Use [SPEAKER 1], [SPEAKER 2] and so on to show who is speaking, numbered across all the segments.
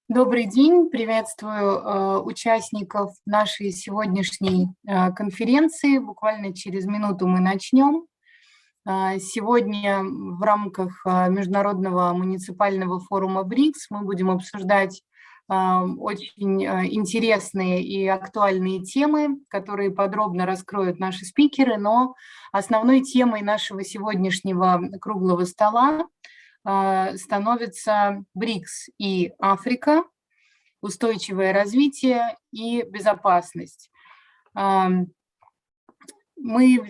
[SPEAKER 1] Добрый день, приветствую участников нашей сегодняшней конференции. Буквально через минуту мы начнем. Сегодня в рамках Международного муниципального форума БРИКС мы будем обсуждать очень интересные и актуальные темы, которые подробно раскроют наши спикеры, но основной темой нашего сегодняшнего круглого стола становится БРИКС и Африка, устойчивое развитие и безопасность. Мы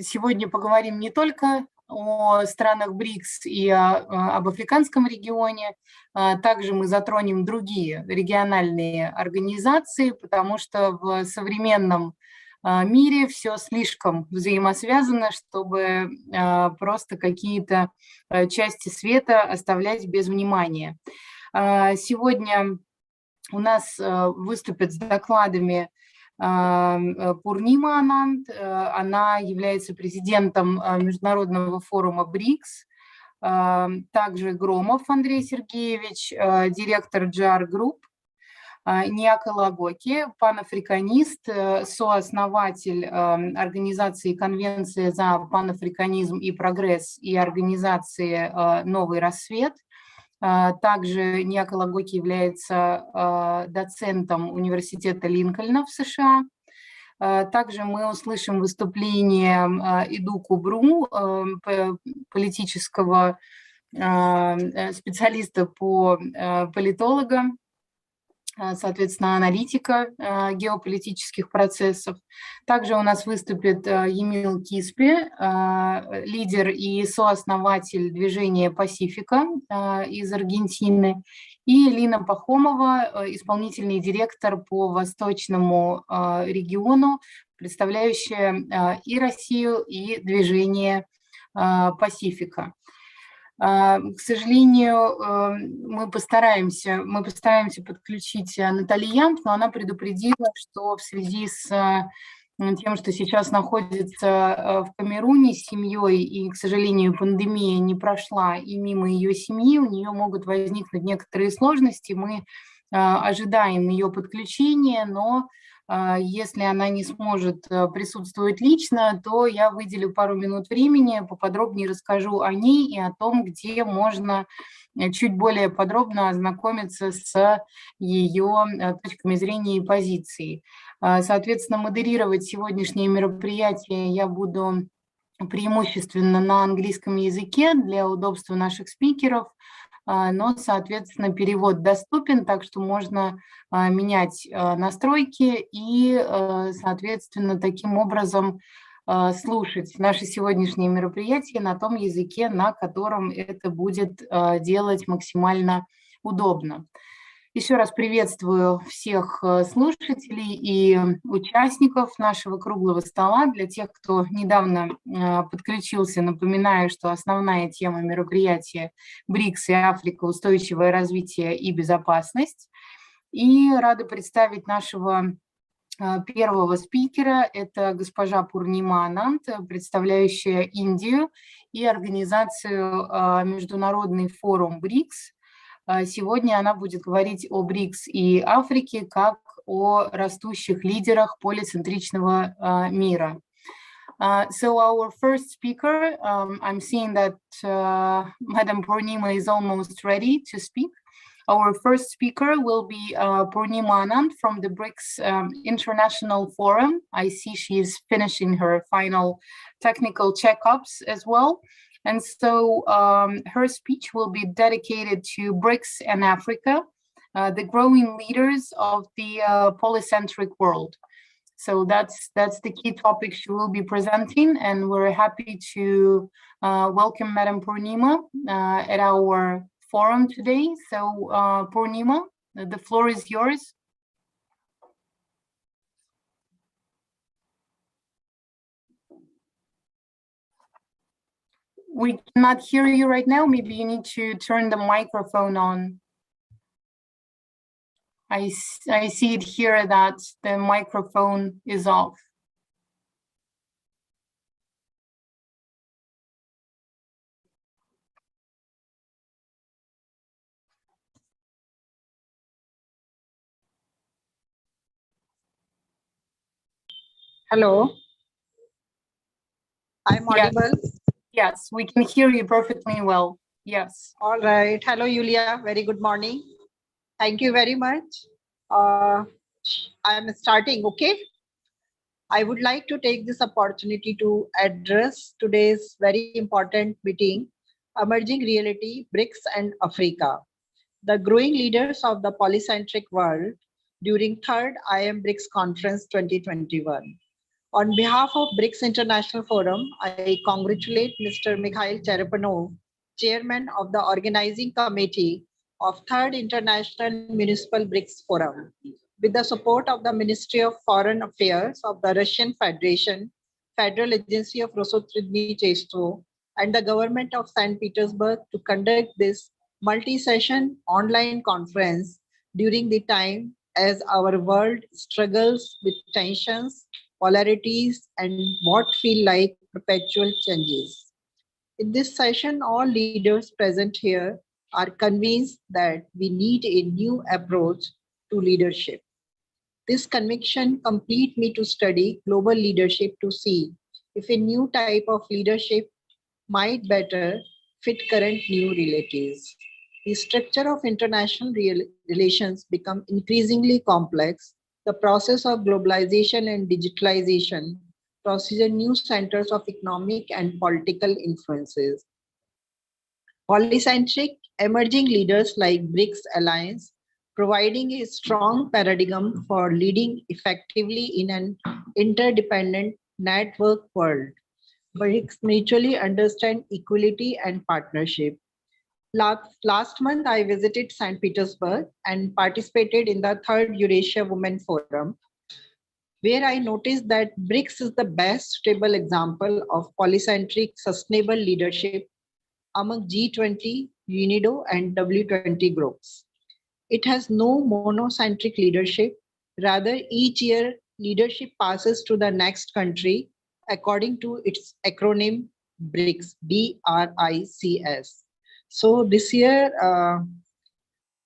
[SPEAKER 1] сегодня поговорим не только о странах БРИКС и об африканском регионе, также мы затронем другие региональные организации, потому что в современном мире все слишком взаимосвязано, чтобы просто какие-то части света оставлять без внимания. Сегодня у нас выступят с докладами Пурнима Ананд, она является президентом Международного форума БРИКС, также Громов Андрей Сергеевич, директор GR Group, Ниака Лагоки, панафриканист, сооснователь организации «Конвенция за панафриканизм и прогресс» и организации «Новый рассвет». Также Ниака Лагоки является доцентом университета Линкольна в США. Также мы услышим выступление Иду Кубру, политического специалиста по политологам, соответственно, аналитика геополитических процессов. Также у нас выступит Емил Киспи, лидер и сооснователь движения «Пасифика» из Аргентины, и Лина Пахомова, исполнительный директор по восточному региону, представляющая и Россию, и движение «Пасифика». К сожалению, мы постараемся подключить Натали Янт, но она предупредила, что в связи с тем, что сейчас находится в Камеруне с семьей, и, к сожалению, пандемия не прошла и мимо ее семьи, у нее могут возникнуть некоторые сложности. Мы ожидаем ее подключения, но если она не сможет присутствовать лично, то я выделю пару минут времени, поподробнее расскажу о ней и о том, где можно чуть более подробно ознакомиться с ее точками зрения и позицией. Соответственно, модерировать сегодняшнее мероприятие я буду преимущественно на английском языке для удобства наших спикеров, но, соответственно, перевод доступен, так что можно менять настройки и, соответственно, таким образом слушать наше сегодняшнее мероприятие на том языке, на котором это будет делать максимально удобно. Еще раз приветствую всех слушателей и участников нашего круглого стола. Для тех, кто недавно подключился, напоминаю, что основная тема мероприятия БРИКС и Африка – устойчивое развитие и безопасность. И рада представить нашего первого спикера. Это госпожа Пурнима Ананд, представляющая Индию и организацию Международный форум БРИКС. Сегодня она будет говорить о БРИКС и Африке как о растущих лидерах полицентричного мира. So our first speaker, I'm seeing that Madam Purnima is almost ready to speak. Our first speaker will be Purnima Anand from the BRICS International Forum. I see she is finishing her final technical checkups as well. And so her speech will be dedicated to BRICS and Africa, the growing leaders of the polycentric world. So that's the key topic she will be presenting, and we're happy to welcome Madam Purnima at our forum today. So Purnima, the floor is yours. We cannot hear you right now. Maybe you need to turn the microphone on. I see it here that the microphone is off.
[SPEAKER 2] Hello, I'm audible.
[SPEAKER 1] Yes, we can hear you perfectly well. Yes.
[SPEAKER 2] All right. Hello, Yulia. Very good morning. Thank you very much. I'm starting, okay? I would like to take this opportunity to address today's very important meeting, Emerging Reality, BRICS and Africa, the growing leaders of the polycentric world during 3rd IM BRICS Conference 2021. On behalf of BRICS International Forum, I congratulate Mr. Mikhail Cherepanov, Chairman of the Organizing Committee of 3rd International Municipal BRICS Forum, with the support of the Ministry of Foreign Affairs of the Russian Federation, Federal Agency of Rosotrudnichestvo, and the Government of St. Petersburg to conduct this multi-session online conference during the time as our world struggles with tensions, polarities, and what feel like perpetual changes. In this session, all leaders present here are convinced that we need a new approach to leadership. This conviction compelled me to study global leadership to see if a new type of leadership might better fit current new realities. The structure of international relations become increasingly complex. The process of globalization and digitalization procedure new centers of economic and political influences. Polycentric emerging leaders like BRICS Alliance, providing a strong paradigm for leading effectively in an interdependent network world. BRICS mutually understand equality and partnership. Last month, I visited St. Petersburg and participated in the 3rd Eurasia Women Forum, where I noticed that BRICS is the best stable example of polycentric sustainable leadership among G20, UNIDO, and W20 groups. It has no monocentric leadership. Rather, each year, leadership passes to the next country according to its acronym BRICS, BRICS. So this year,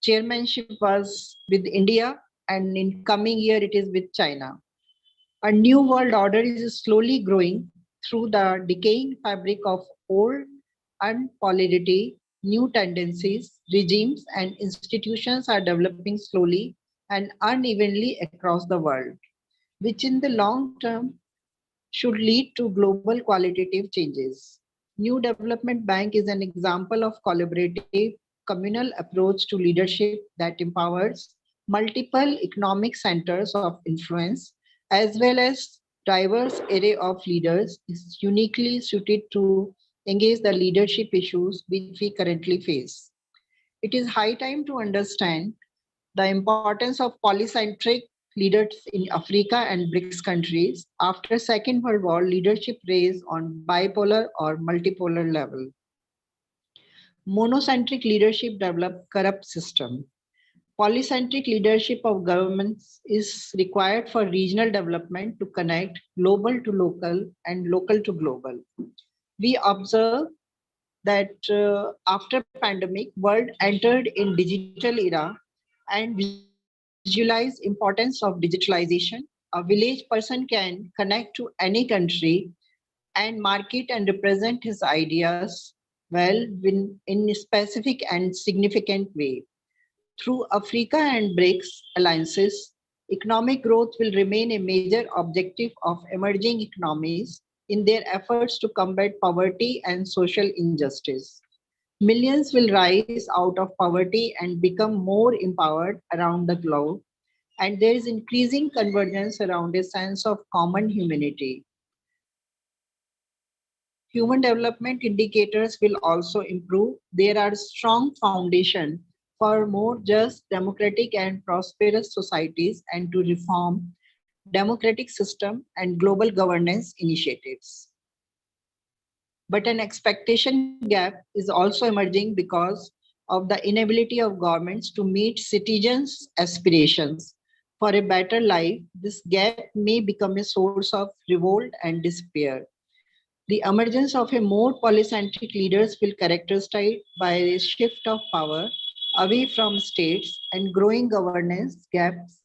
[SPEAKER 2] chairmanship was with India, and in coming year, it is with China. A new world order is slowly growing through the decaying fabric of old unpolarity, new tendencies, regimes, and institutions are developing slowly and unevenly across the world, which in the long term should lead to global qualitative changes. New Development Bank is an example of collaborative communal approach to leadership that empowers multiple economic centers of influence as well as diverse array of leaders is uniquely suited to engage the leadership issues which we currently face. It is high time to understand the importance of polycentric leaders in Africa and BRICS countries after Second World War leadership raised on bipolar or multipolar level. Monocentric leadership developed corrupt system. Polycentric leadership of governments is required for regional development to connect global to local and local to global. We observe that after pandemic, world entered in digital era and visualize importance of digitalization. A village person can connect to any country and market and represent his ideas well in a specific and significant way. Through Africa and BRICS alliances, economic growth will remain a major objective of emerging economies in their efforts to combat poverty and social injustice. Millions will rise out of poverty and become more empowered around the globe, and there is increasing convergence around a sense of common humanity. Human development indicators will also improve. There are strong foundation for more just, democratic, and prosperous societies and to reform democratic system and global governance initiatives. But an expectation gap is also emerging because of the inability of governments to meet citizens' aspirations for a better life. This gap may become a source of revolt and despair. The emergence of a more polycentric leaders will characterized by a shift of power away from states and growing governance gaps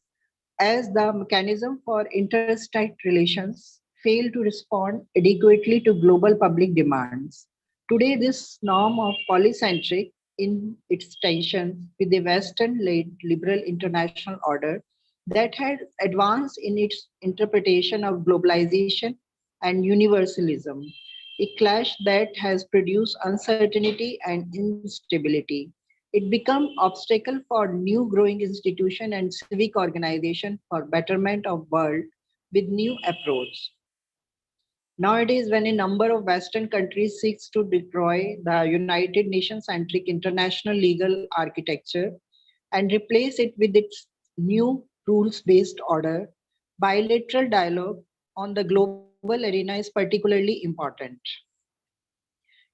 [SPEAKER 2] as the mechanism for interstate relations failed to respond adequately to global public demands. Today, this norm of polycentric in its tension with the Western-led liberal international order that had advanced in its interpretation of globalization and universalism, a clash that has produced uncertainty and instability. It became obstacle for new growing institution and civic organization for betterment of world with new approach. Nowadays, when a number of Western countries seeks to destroy the United Nations-centric international legal architecture and replace it with its new rules-based order, bilateral dialogue on the global arena is particularly important.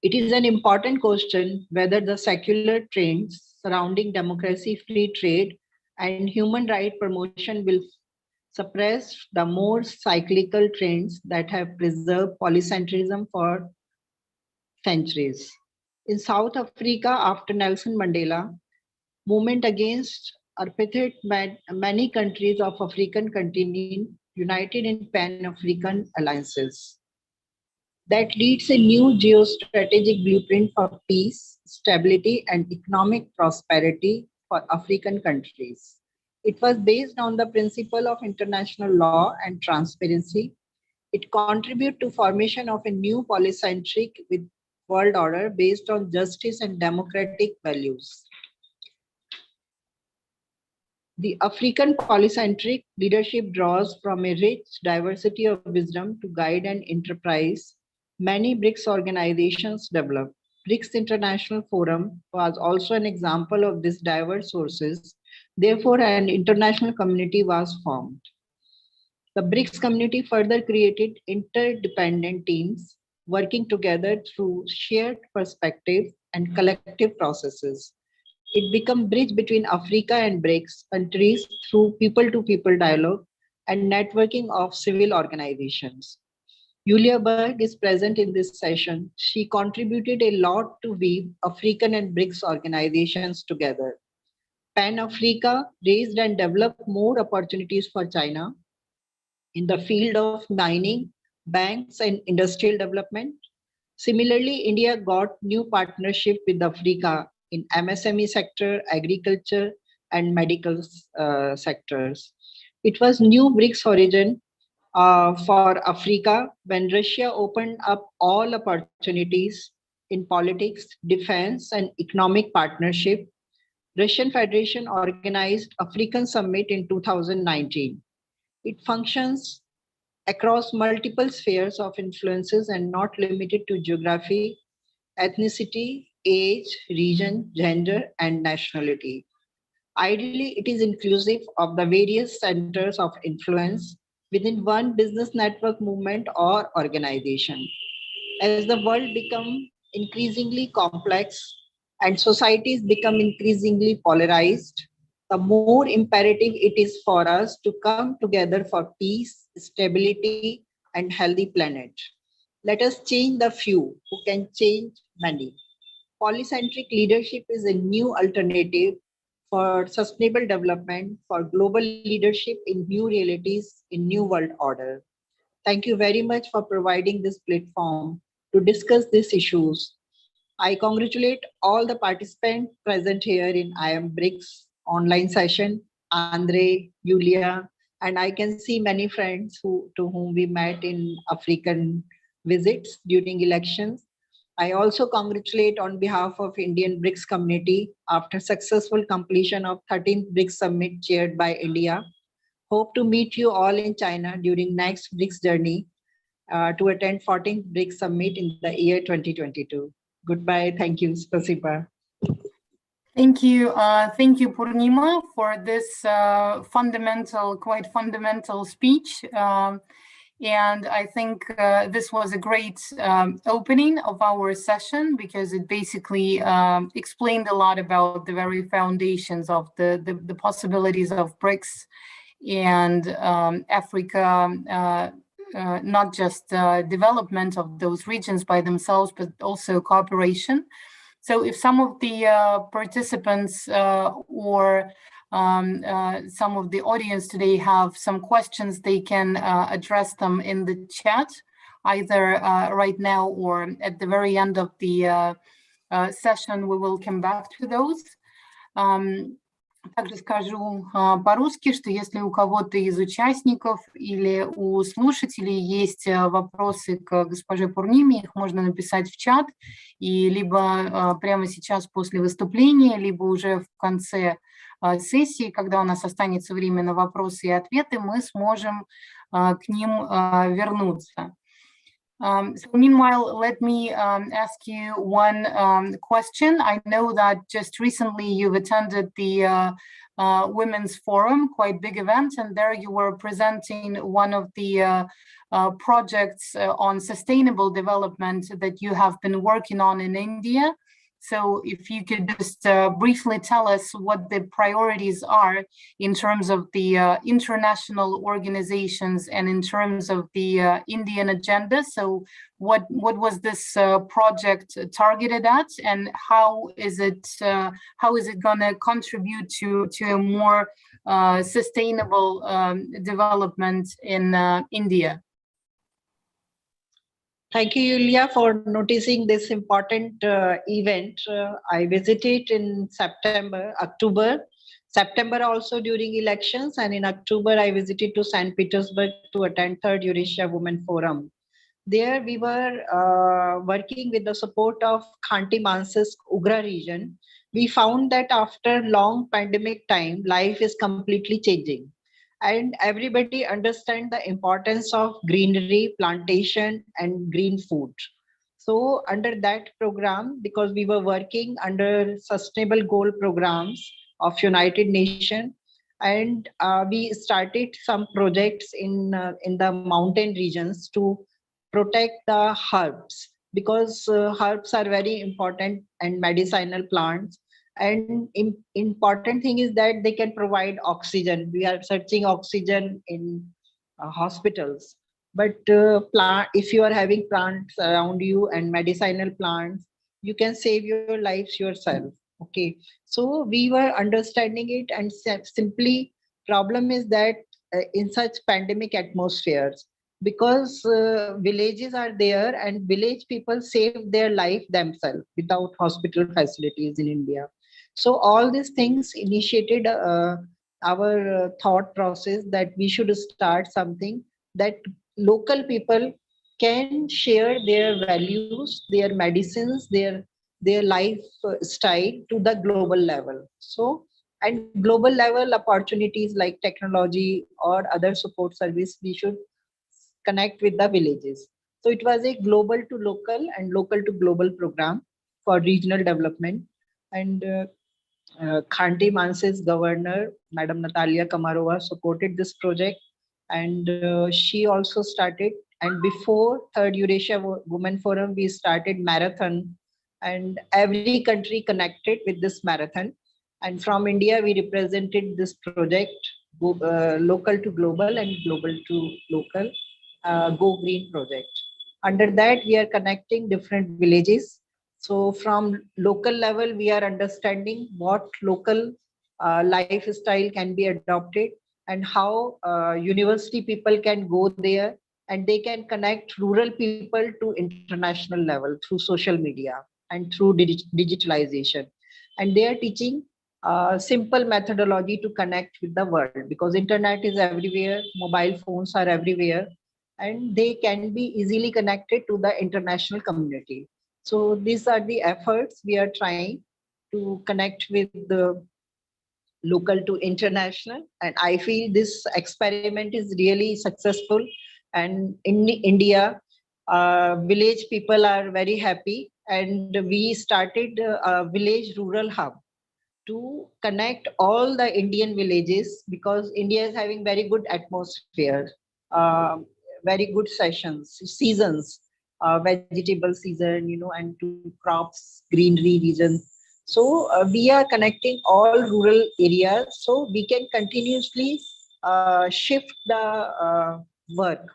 [SPEAKER 2] It is an important question whether the secular trends surrounding democracy, free trade, and human rights promotion will suppress the more cyclical trends that have preserved polycentrism for centuries. In South Africa, after Nelson Mandela, movement against apartheid, many countries of African continent united in Pan-African alliances. That leads a new geostrategic blueprint for peace, stability, and economic prosperity for African countries. It was based on the principle of international law and transparency. It contributed to formation of a new polycentric with world order based on justice and democratic values. The African polycentric leadership draws from a rich diversity of wisdom to guide and enterprise. Many BRICS organizations developed. BRICS International Forum was also an example of these diverse sources. Therefore, an international community was formed. The BRICS community further created interdependent teams working together through shared perspective and collective processes. It became a bridge between Africa and BRICS countries through people-to-people dialogue and networking of civil organizations. Julia Berg is present in this session. She contributed a lot to weave African and BRICS organizations together. Pan-Africa raised and developed more opportunities for China in the field of mining, banks, and industrial development. Similarly, India got new partnership with Africa in MSME sector, agriculture, and medical sectors. It was new BRICS origin for Africa when Russia opened up all opportunities in politics, defense, and economic partnership. Russian Federation organized African Summit in 2019. It functions across multiple spheres of influences and not limited to geography, ethnicity, age, region, gender, and nationality. Ideally, it is inclusive of the various centers of influence within one business network, movement, or organization. As the world becomes increasingly complex and societies become increasingly polarized, the more imperative it is for us to come together for peace, stability, and healthy planet. Let us change the few who can change many. Polycentric leadership is a new alternative for sustainable development, for global leadership in new realities, in new world order. Thank you very much for providing this platform to discuss these issues. I congratulate all the participants present here in IM BRICS online session, Andre, Julia, and I can see many friends to whom we met in African visits during elections. I also congratulate on behalf of Indian BRICS community after successful completion of 13th BRICS Summit chaired by India. Hope to meet you all in China during next BRICS journey to attend 14th BRICS Summit in the year 2022. Goodbye. Thank you. Spasiba.
[SPEAKER 1] Thank you, Purnima, for this quite fundamental speech. And I think this was a great opening of our session because it basically explained a lot about the very foundations of the possibilities of BRICS and Africa, not just development of those regions by themselves, but also cooperation. So if some of the participants or some of the audience today have some questions, they can address them in the chat, either right now or at the very end of the session. We will come back to those. Также скажу по-русски, что если у кого-то из участников или у слушателей есть вопросы к госпоже Пурниме, их можно написать в чат, и либо прямо сейчас после выступления, либо уже в конце сессии, когда у нас останется время на вопросы и ответы, мы сможем к ним вернуться. So meanwhile, let me ask you one question. I know that just recently you've attended the Women's Forum, quite big event, and there you were presenting one of the projects on sustainable development that you have been working on in India. So if you could just briefly tell us what the priorities are in terms of the international organizations and in terms of the Indian agenda. So what was this project targeted at, and how is it going to contribute to a more sustainable development in India?
[SPEAKER 2] Thank you, Yulia, for noticing this important event. I visited in October, September also during elections, and in October I visited to St. Petersburg to attend Third Eurasia Women Forum. There we were working with the support of Khanty-Mansijsk Ugra region. We found that after long pandemic time, life is completely changing. And everybody understands the importance of greenery, plantation, and green food. So under that program, because we were working under sustainable goal programs of United Nations, and we started some projects in the mountain regions to protect the herbs, because herbs are very important and medicinal plants. And important thing is that they can provide oxygen. We are searching oxygen in hospitals, but if you are having plants around you and medicinal plants, you can save your lives yourself. Okay, so we were understanding it, and simply problem is that in such pandemic atmospheres, because villages are there and village people save their life themselves without hospital facilities in India. So all these things initiated our thought process that we should start something that local people can share their values, their medicines, their lifestyle to the global level. So, and global level opportunities like technology or other support service, we should connect with the villages. So it was a global to local and local to global program for regional development. And Khanty-Mansijsk governor, Madam Natalia Komarova, supported this project, and she also started. And before Third Eurasia Women Forum, we started marathon, and every country connected with this marathon. And from India, we represented this project, local to global and global to local, Go Green project. Under that, we are connecting different villages. So from local level, we are understanding what local lifestyle can be adopted, and how university people can go there and they can connect rural people to international level through social media and through digitalization. And they are teaching simple methodology to connect with the world, because internet is everywhere, mobile phones are everywhere, and they can be easily connected to the international community. So these are the efforts we are trying to connect with the local to international. And I feel this experiment is really successful. And in India, village people are very happy. And we started a village rural hub to connect all the Indian villages, because India is having very good atmosphere, very good seasons. Vegetable season, and to crops, greenery regions. So we are connecting all rural areas, so we can continuously shift the work,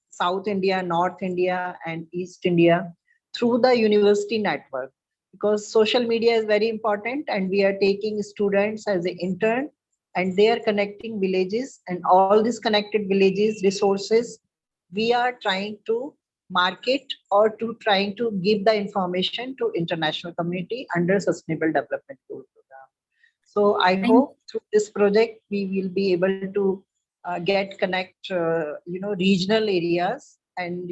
[SPEAKER 2] South India, North India, and East India through the university network, because social media is very important, and we are taking students as an intern and they are connecting villages, and all these connected villages resources we are trying to market or to trying to give the information to international community under Sustainable Development Goal Program. So I hope through this project we will be able to connect regional areas and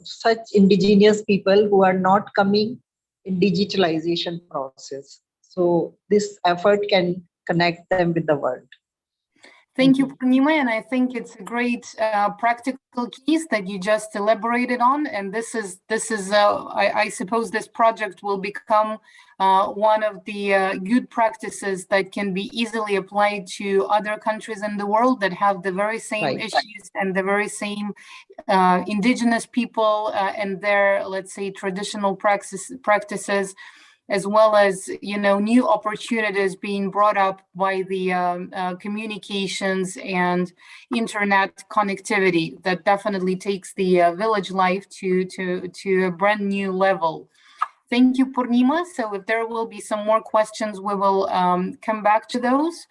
[SPEAKER 2] such indigenous people who are not coming in digitalization process. So this effort can connect them with the world.
[SPEAKER 1] Thank you, Purnima, and I think it's a great practical case that you just elaborated on. And this is I suppose this project will become one of the good practices that can be easily applied to other countries in the world that have the very same issues and the very same indigenous people and their, let's say, traditional practices, as well as new opportunities being brought up by the communications and internet connectivity that definitely takes the village life to a brand new level. Thank you, Purnima. So if there will be some more questions, we will come back to those.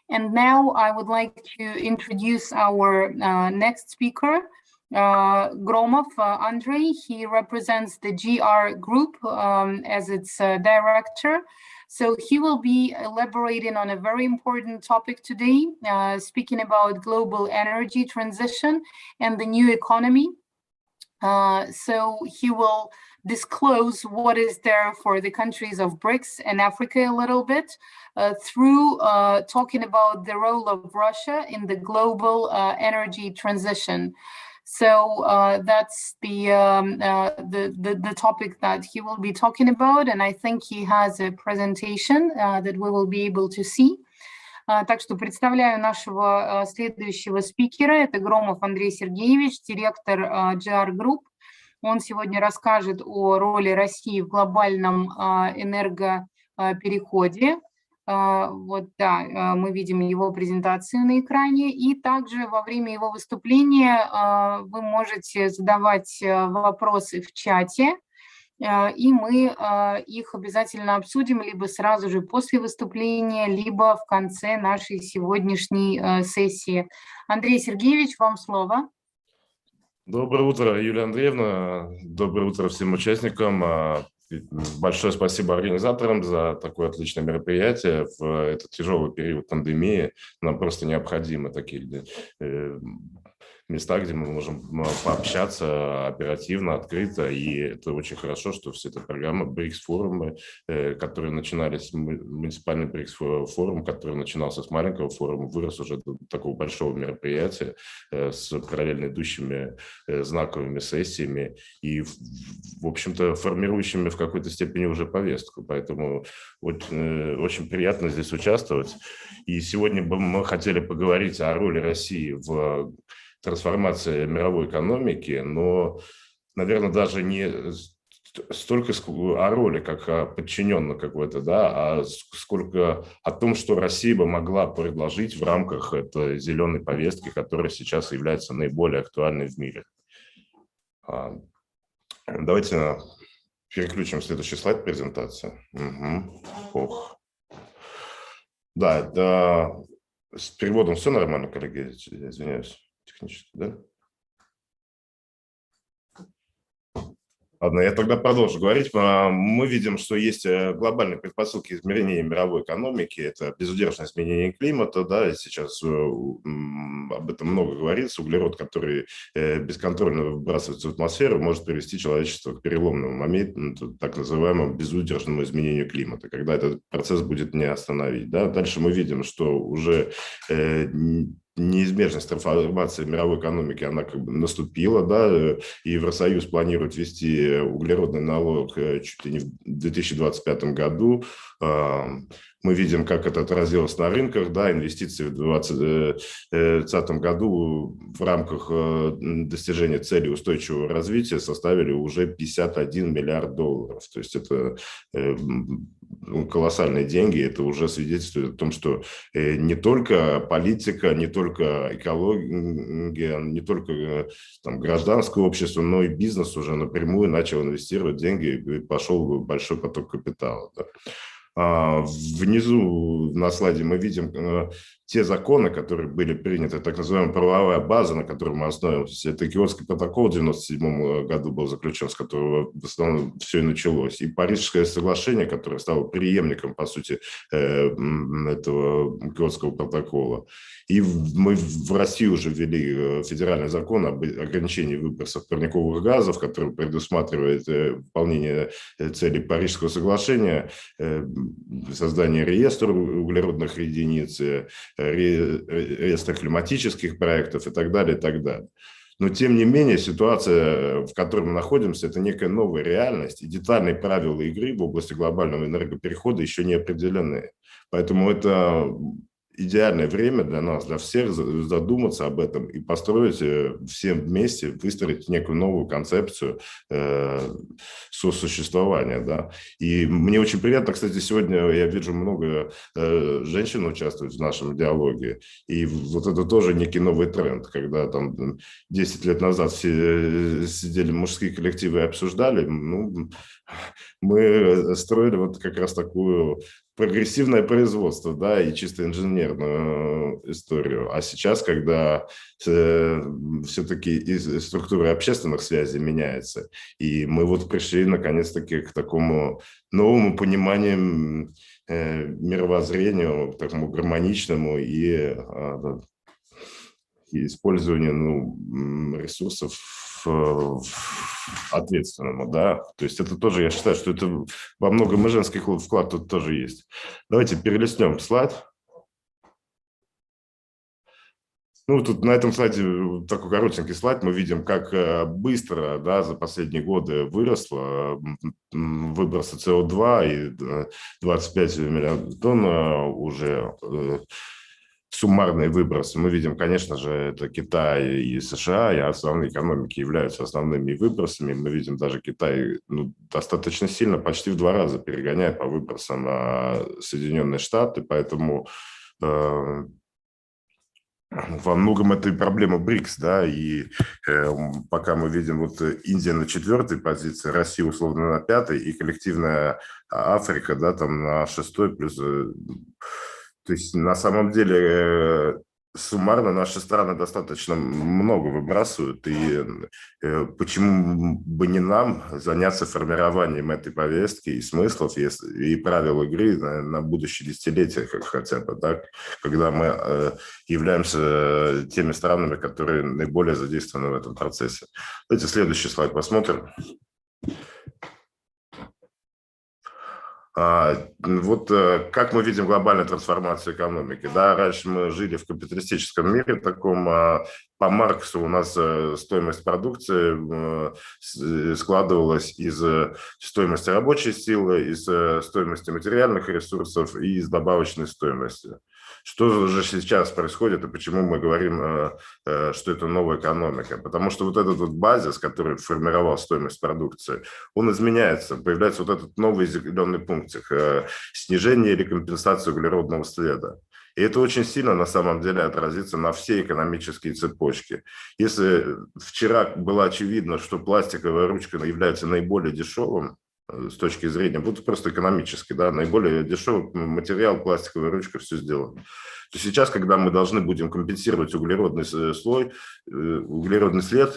[SPEAKER 1] And now I would like to introduce our next speaker, Gromov Andrei. He represents the GR Group as its director. So he will be elaborating on a very important topic today, speaking about global energy transition and the new economy. So he will disclose what is there for the countries of BRICS and Africa a little bit through talking about the role of Russia in the global energy transition. So that's the topic that he will be talking about, and I think he has a presentation that we will be able to see. Так что представляю нашего следующего спикера. Это Громов Андрей Сергеевич, директор GR Group. Он сегодня расскажет о роли России в глобальном энергопереходе. Вот, да, мы видим его презентацию на экране, и также во время его выступления вы можете задавать вопросы в чате, и мы их обязательно обсудим либо сразу же после выступления, либо в конце нашей сегодняшней сессии. Андрей Сергеевич, вам слово.
[SPEAKER 3] Доброе утро, Юлия Андреевна. Доброе утро всем участникам. Большое спасибо организаторам за такое отличное мероприятие. В этот тяжелый период пандемии нам просто необходимы такие места, где мы можем пообщаться оперативно, открыто. И это очень хорошо, что вся эта программа BRICS-форумы, которые начинались, муниципальный BRICS-форум, который начинался с маленького форума, вырос уже до такого большого мероприятия с параллельно идущими знаковыми сессиями и, в общем-то, формирующими в какой-то степени уже повестку. Поэтому очень приятно здесь участвовать. И сегодня бы мы хотели поговорить о роли России в трансформации мировой экономики, но, наверное, даже не столько о роли, как о подчиненном какой-то, да, а сколько о том, что Россия бы могла предложить в рамках этой зеленой повестки, которая сейчас является наиболее актуальной в мире. Давайте переключим следующий слайд презентации. Да, с переводом все нормально, коллеги? Извиняюсь. Технически, да? Ладно, я тогда продолжу говорить. Мы видим, что есть глобальные предпосылки изменения мировой экономики. Это безудержное изменение климата, да, и сейчас об этом много говорится. Углерод, который бесконтрольно выбрасывается в атмосферу, может привести человечество к переломному моменту, так называемому безудержному изменению климата, когда этот процесс будет не остановить. Да. Дальше мы видим, что уже неизбежность трансформации мировой экономики, она как бы наступила, да, и Евросоюз планирует ввести углеродный налог чуть ли не в 2025 году. Мы видим, как это отразилось на рынках, да, инвестиции в 2020 году в рамках достижения целей устойчивого развития составили уже 51 миллиард долларов. То есть это колоссальные деньги, это уже свидетельствует о том, что не только политика, не только экология, не только там, гражданское общество, но и бизнес уже напрямую начал инвестировать деньги, и пошел большой поток капитала. Да. Внизу на слайде мы видим те законы, которые были приняты, так называемая правовая база, на которой мы основываемся. Это Киотский протокол в 1997 году был заключен, с которого в основном все и началось. И Парижское соглашение, которое стало преемником, по сути, этого Киотского протокола. И мы в России уже ввели федеральный закон об ограничении выбросов парниковых газов, который предусматривает выполнение целей Парижского соглашения, создание реестра углеродных единиц, реестра климатических проектов и так далее, и так далее. Но, тем не менее, ситуация, в которой мы находимся, это некая новая реальность, и детальные правила игры в области глобального энергоперехода еще не определены. Поэтому это идеальное время для нас, для всех, задуматься об этом и построить всем вместе, выстроить некую новую концепцию сосуществования. Да? И мне очень приятно, кстати, сегодня я вижу много женщин участвуют в нашем диалоге, и вот это тоже некий новый тренд, когда там 10 лет назад все сидели мужские коллективы и обсуждали, ну, мы строили вот как раз такую прогрессивное производство, да, и чисто инженерную историю. А сейчас, когда все-таки структура общественных связей меняется, и мы вот пришли наконец-таки к такому новому пониманию мировоззрению, такому гармоничному и использованию ресурсов ответственному, да, то есть это тоже, я считаю, что это во многом и женский вклад тут тоже есть. Давайте перелистнем слайд. Ну, тут на этом слайде такой коротенький слайд, мы видим, как быстро, да, за последние годы выросло выбросы СО2, и 25 миллионов тонн уже суммарные выбросы. Мы видим, конечно же, это Китай и США, и основные экономики являются основными выбросами. Мы видим даже Китай достаточно сильно, почти в 2 раза перегоняет по выбросам Соединенные Штаты, поэтому во многом это и проблема БРИКС, да, и пока мы видим вот Индия на 4-й позиции, Россия условно на 5-й, и коллективная Африка, да, там на 6-й плюс... То есть на самом деле суммарно наши страны достаточно много выбрасывают, и почему бы не нам заняться формированием этой повестки и смыслов, и правил игры на будущее десятилетие хотя бы, да, когда мы являемся теми странами, которые наиболее задействованы в этом процессе. Давайте следующий слайд посмотрим. Вот как мы видим глобальную трансформацию экономики. Да, раньше мы жили в капиталистическом мире таком. По Марксу у нас стоимость продукции складывалась из стоимости рабочей силы, из стоимости материальных ресурсов и из добавочной стоимости. Что же сейчас происходит и почему мы говорим, что это новая экономика? Потому что вот этот вот базис, который формировал стоимость продукции, он изменяется. Появляется вот этот новый зеленый пунктик – снижение или компенсация углеродного следа. И это очень сильно на самом деле отразится на все экономические цепочки. Если вчера было очевидно, что пластиковая ручка является наиболее дешевым, с точки зрения, вот просто экономически, да, наиболее дешевый материал, пластиковая ручка, все сделано. То сейчас, когда мы должны будем компенсировать углеродный слой, углеродный след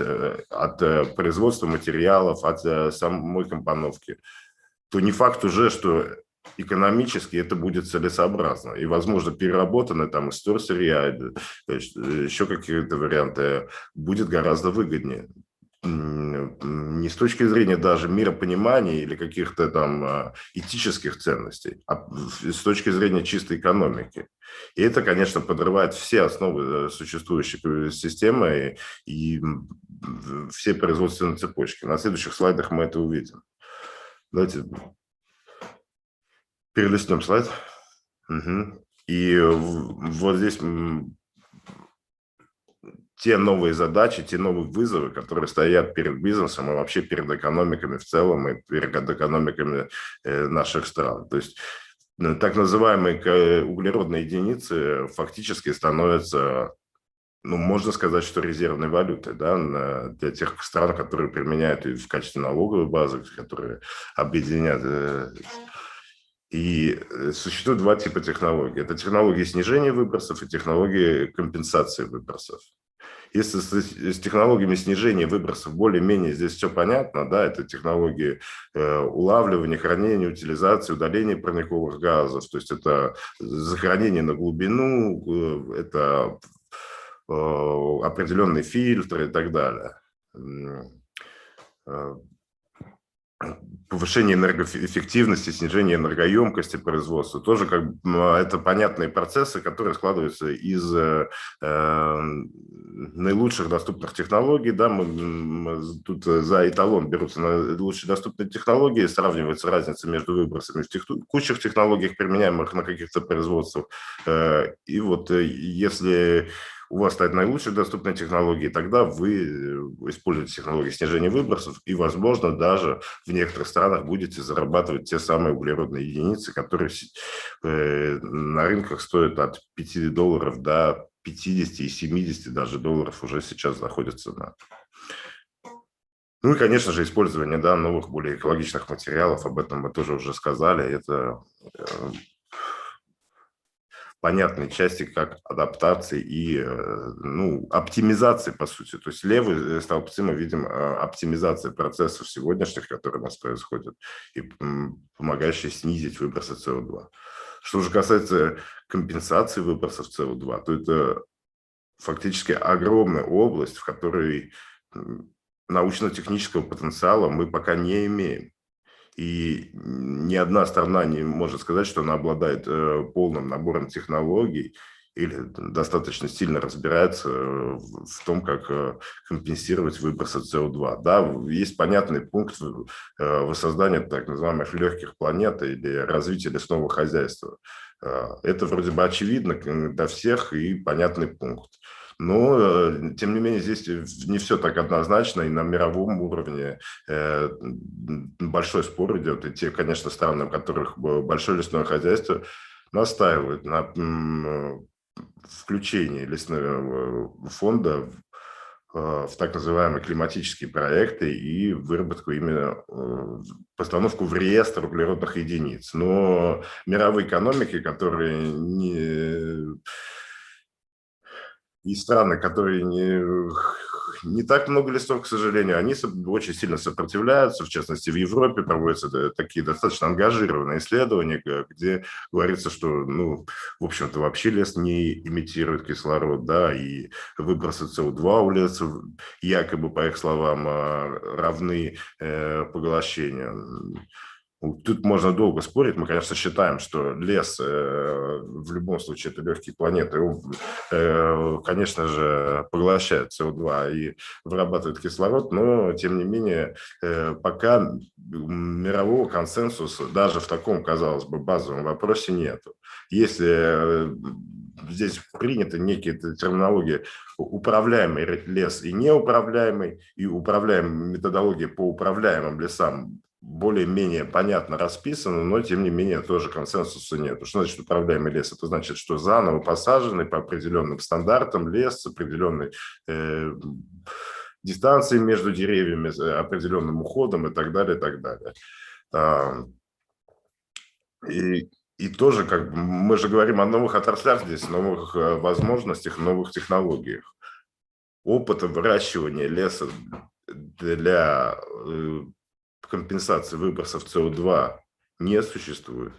[SPEAKER 3] от производства материалов, от самой компоновки, то не факт уже, что экономически это будет целесообразно. И, возможно, переработанное там из сырья, еще какие-то варианты, будет гораздо выгоднее. Не с точки зрения даже миропонимания или каких-то там этических ценностей, а с точки зрения чистой экономики. И это, конечно, подрывает все основы существующей системы и все производственные цепочки. На следующих слайдах мы это увидим. Давайте перелистнем слайд. Угу. И вот здесь те новые задачи, те новые вызовы, которые стоят перед бизнесом и вообще перед экономиками в целом и перед экономиками наших стран. То есть так называемые углеродные единицы фактически становятся, ну, можно сказать, что резервной валютой, да, для тех стран, которые применяют ее в качестве налоговой базы, которые объединят. И существует два типа технологий. Это технологии снижения выбросов и технологии компенсации выбросов. Если с технологиями снижения выбросов более-менее здесь все понятно, да, это технологии улавливания, хранения, утилизации, удаления парниковых газов, то есть это захоронение на глубину, это определенные фильтры и так далее. Повышение энергоэффективности, снижение энергоемкости производства. Тоже это понятные процессы, которые складываются из наилучших доступных технологий. Да, мы тут за эталон берутся лучшие доступные технологии, сравнивается разница между выбросами в текущих технологиях, применяемых на каких-то производствах. И вот если у вас стоят наилучшие доступные технологии, тогда вы используете технологии снижения выбросов и, возможно, даже в некоторых странах будете зарабатывать те самые углеродные единицы, которые на рынках стоят от $5 до 50 и 70 даже долларов уже сейчас находятся на... Ну и, конечно же, использование, да, новых, более экологичных материалов, об этом мы тоже уже сказали, это понятные части как адаптации и оптимизации, по сути. То есть левые столбцы мы видим оптимизации процессов сегодняшних, которые у нас происходят, и помогающие снизить выбросы СО2. Что же касается компенсации выбросов СО2, то это фактически огромная область, в которой научно-технического потенциала мы пока не имеем. И ни одна страна не может сказать, что она обладает полным набором технологий или достаточно сильно разбирается в том, как компенсировать выбросы СО2. Да, есть понятный пункт воссоздания так называемых легких планет или развития лесного хозяйства. Это вроде бы очевидно для всех и понятный пункт. Но, тем не менее, здесь не все так однозначно, и на мировом уровне большой спор идет. И те, конечно, страны, у которых большое лесное хозяйство, настаивают на включении лесного фонда в так называемые климатические проекты и выработку именно, постановку в реестр углеродных единиц. Но мировые экономики, которые и страны, которые не так много лесов, к сожалению, они очень сильно сопротивляются. В частности, в Европе проводятся такие достаточно ангажированные исследования, где говорится, что, в общем-то, вообще лес не имитирует кислород, да, и выбросы СО2 у леса якобы, по их словам, равны поглощению. Тут можно долго спорить. Мы, конечно, считаем, что лес в любом случае это легкие планеты. Он, конечно же, поглощает СО2 и вырабатывает кислород, но, тем не менее, пока мирового консенсуса даже в таком, казалось бы, базовом вопросе нету. Если здесь приняты некие терминологии управляемый лес и неуправляемый, и управляемая методология по управляемым лесам более-менее понятно расписано, но, тем не менее, тоже консенсуса нет. Что значит управляемый лес? Это значит, что заново посаженный по определенным стандартам лес с определенной дистанцией между деревьями, определенным уходом и так далее, и так далее. И тоже, мы же говорим о новых отраслях здесь, новых возможностях, новых технологиях. Опыта выращивания леса для компенсации выбросов СО2 не существует.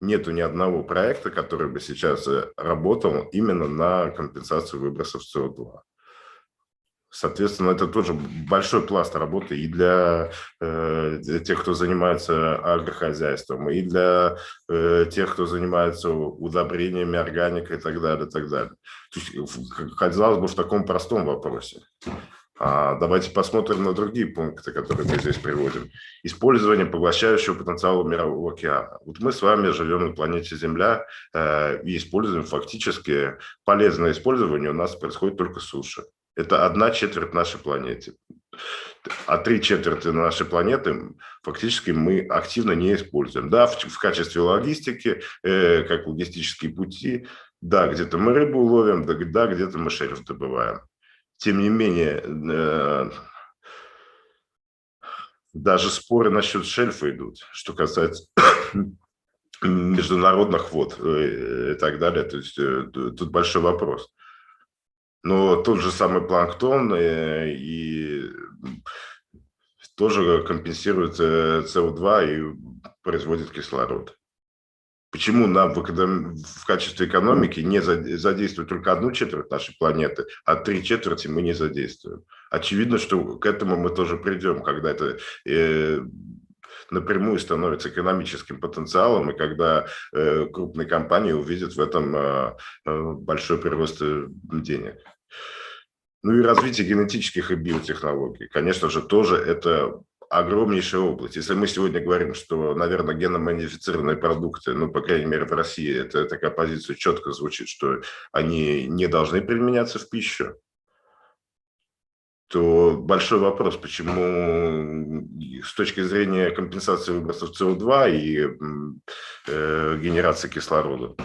[SPEAKER 3] Нету ни одного проекта, который бы сейчас работал именно на компенсацию выбросов СО2. Соответственно, это тоже большой пласт работы и для тех, кто занимается агрохозяйством, и для тех, кто занимается удобрениями, органикой и так далее, и так далее. То есть, казалось бы, в таком простом вопросе. Давайте посмотрим на другие пункты, которые мы здесь приводим. Использование поглощающего потенциала Мирового океана. Вот мы с вами живем на планете Земля и используем фактически полезное использование у нас происходит только суши. Это 1/4 нашей планеты. А 3/4 нашей планеты фактически мы активно не используем. Да, в качестве логистики, как логистические пути, да, где-то мы рыбу ловим, да, где-то мы шельф добываем. Тем не менее, даже споры насчет шельфа идут, что касается международных вод и так далее. То есть тут большой вопрос. Но тот же самый планктон и тоже компенсирует СО2 и производит кислород. Почему нам в качестве экономики не задействовать только 1/4 нашей планеты, а 3/4 мы не задействуем? Очевидно, что к этому мы тоже придем, когда это напрямую становится экономическим потенциалом, и когда крупные компании увидят в этом большой прирост денег. Ну и развитие генетических и биотехнологий, конечно же, тоже это огромнейшая область. Если мы сегодня говорим, что, наверное, генно-модифицированные продукты, ну, по крайней мере, в России, это такая позиция четко звучит, что они не должны применяться в пищу, то большой вопрос, почему с точки зрения компенсации выбросов СО2 и генерации кислорода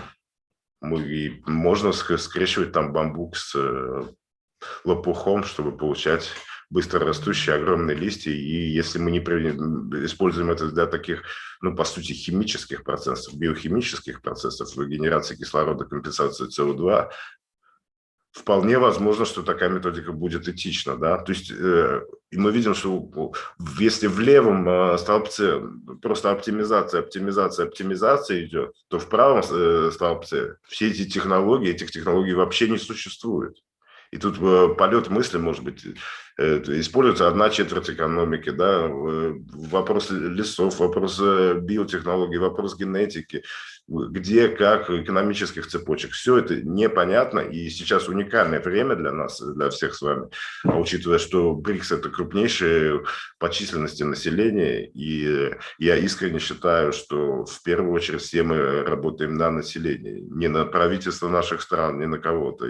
[SPEAKER 3] можно скрещивать там бамбук с лопухом, чтобы получать быстро растущие огромные листья, и если мы не используем это для таких, ну, по сути, химических процессов, биохимических процессов, генерации кислорода, компенсации СО2, вполне возможно, что такая методика будет этична, да, то есть и мы видим, что если в левом столбце просто оптимизация идет, то в правом столбце все эти технологии, этих технологий вообще не существует. И тут полет мысли, может быть, используется 1/4 экономики, да, вопрос лесов, вопрос биотехнологий, вопрос генетики, где, как, экономических цепочек. Все это непонятно, и сейчас уникальное время для нас, для всех с вами, учитывая, что БРИКС – это крупнейшее по численности населения, и я искренне считаю, что в первую очередь все мы работаем на население, не на правительство наших стран, не на кого-то.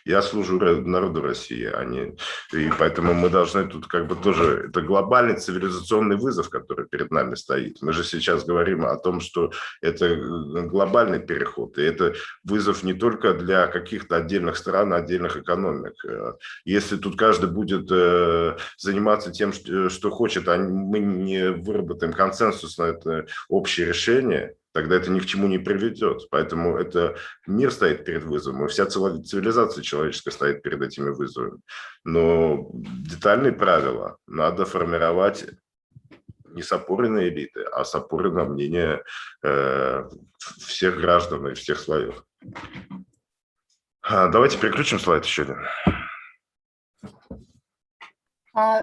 [SPEAKER 3] Я служу народу России, а не... И поэтому мы должны тут как бы тоже... Это глобальный цивилизационный вызов, который перед нами стоит. Мы же сейчас говорим о том, что это глобальный переход, и это вызов не только для каких-то отдельных стран, отдельных экономик. Если тут каждый будет заниматься тем, что хочет, а мы не выработаем консенсус на это общее решение, тогда это ни к чему не приведет. Поэтому это мир стоит перед вызовом, и вся цивилизация человеческая стоит перед этими вызовами. Но детальные правила надо формировать не с опорой на элиты, а с опорой на мнение всех граждан и всех слоев. Давайте переключим слайд еще один.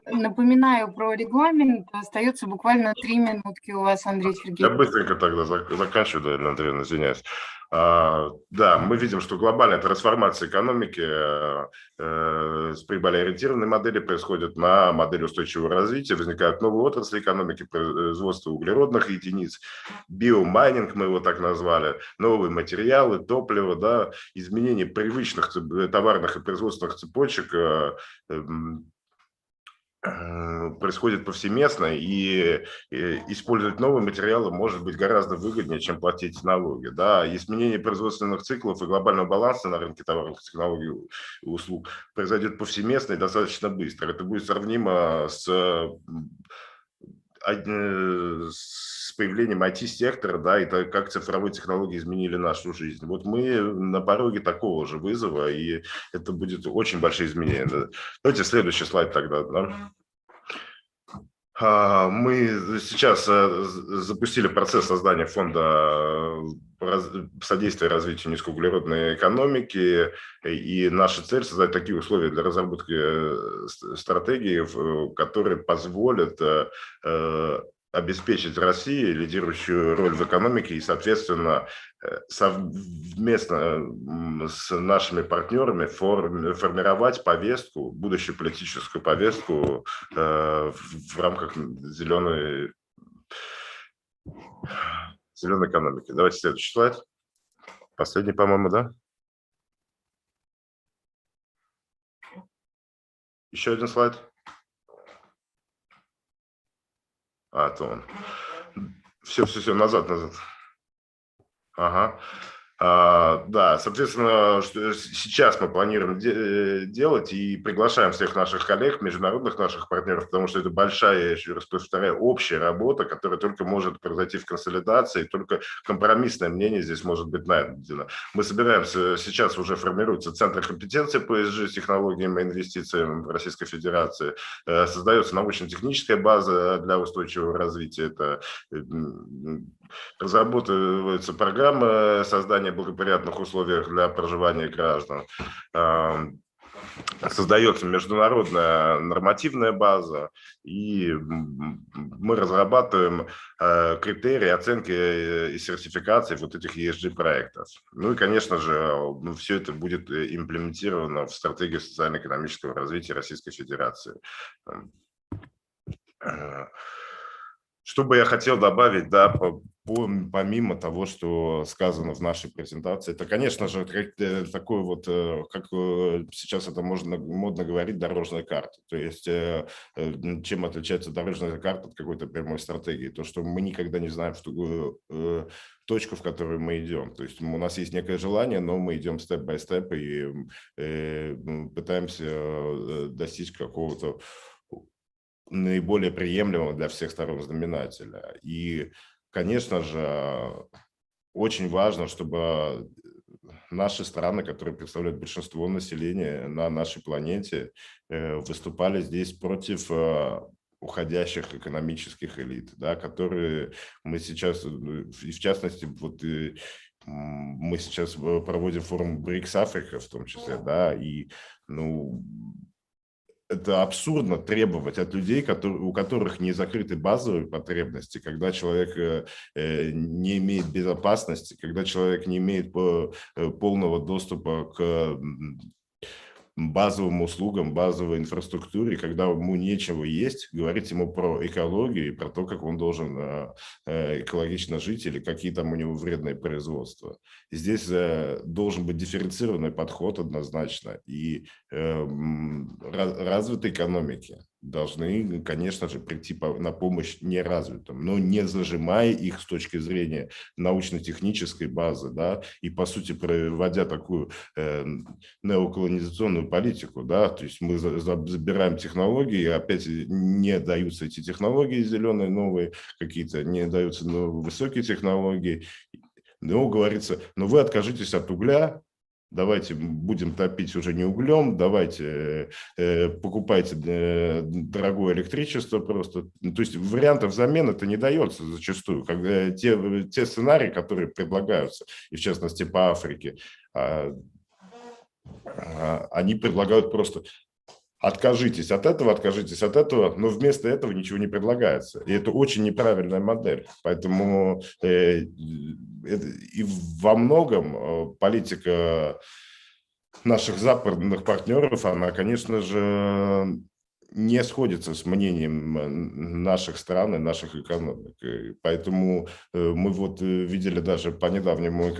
[SPEAKER 1] Напоминаю про регламент. Остается буквально 3 минутки у вас, Андрей Сергеевич.
[SPEAKER 3] Я быстренько тогда заканчиваю, да, Елена Андреевна, извиняюсь. Да, мы видим, что глобальная трансформация экономики с прибылеориентированной модели происходит на модели устойчивого развития. Возникают новые отрасли экономики, производство углеродных единиц, биомайнинг, мы его так назвали, новые материалы, топливо, да, изменение привычных товарных и производственных цепочек происходит повсеместно, и использовать новые материалы может быть гораздо выгоднее, чем платить налоги. Да? Изменение производственных циклов и глобального баланса на рынке товаров, технологий и услуг произойдет повсеместно и достаточно быстро. Это будет сравнимо с появлением IT-сектора, да, и то, как цифровые технологии изменили нашу жизнь. Вот мы на пороге такого же вызова, и это будет очень большие изменения. Да. Давайте следующий слайд тогда. Да. Мы сейчас запустили процесс создания фонда содействия развитию низкоуглеродной экономики, и наша цель – создать такие условия для разработки стратегий, которые позволят обеспечить России лидирующую роль в экономике и, соответственно, совместно с нашими партнерами формировать повестку, будущую политическую повестку в рамках зеленой экономики. Давайте следующий слайд. Последний, по-моему, да? Еще один слайд. То он. Все, назад. Ага. Да, соответственно, сейчас мы планируем делать и приглашаем всех наших коллег, международных наших партнеров, потому что это большая, еще раз повторяю, общая работа, которая только может произойти в консолидации, только компромиссное мнение здесь может быть найдено. Мы собираемся, сейчас уже формируется Центр компетенции по ESG с технологиями и инвестициями в Российской Федерации, создается научно-техническая база для устойчивого развития, это разрабатывается программа создания благоприятных условий для проживания граждан, создается международная нормативная база, и мы разрабатываем критерии оценки и сертификации вот этих ESG-проектов. Ну и, конечно же, все это будет имплементировано в стратегии социально-экономического развития Российской Федерации. Что бы я хотел добавить, да, помимо того, что сказано в нашей презентации, это, конечно же, такой вот, как сейчас это модно говорить, дорожная карта. То есть, чем отличается дорожная карта от какой-то прямой стратегии? То, что мы никогда не знаем, в ту точку, в которую мы идем. То есть, у нас есть некое желание, но мы идем степ-бай-степ и пытаемся достичь какого-то наиболее приемлемого для всех сторон знаменателя. И, конечно же, очень важно, чтобы наши страны, которые представляют большинство населения на нашей планете, выступали здесь против уходящих экономических элит, да, которые мы сейчас, и в частности, вот мы сейчас проводим форум BRICS-Африка в том числе, да, и, ну, это абсурдно требовать от людей, у которых не закрыты базовые потребности, когда человек не имеет безопасности, когда человек не имеет полного доступа к базовым услугам, базовой инфраструктуре, когда ему нечего есть, говорить ему про экологию и про то, как он должен экологично жить или какие там у него вредные производства. Здесь должен быть дифференцированный подход однозначно, и развитые экономики должны, конечно же, прийти на помощь неразвитым, но не зажимая их с точки зрения научно-технической базы, да, и, по сути, проводя такую неоколонизационную политику, да, то есть мы забираем технологии, и опять не даются эти технологии зеленые, новые какие-то, не даются высокие технологии, но говорится, но вы откажитесь от угля, давайте будем топить уже не углем, давайте покупайте дорогое электричество просто. То есть вариантов замены это не дается зачастую. Когда те сценарии, которые предлагаются, и в частности по Африке, они предлагают просто откажитесь от этого, но вместо этого ничего не предлагается. И это очень неправильная модель. Поэтому и во многом политика наших западных партнеров, она, конечно же, не сходится с мнением наших стран и наших экономик. Поэтому мы вот видели даже по недавнему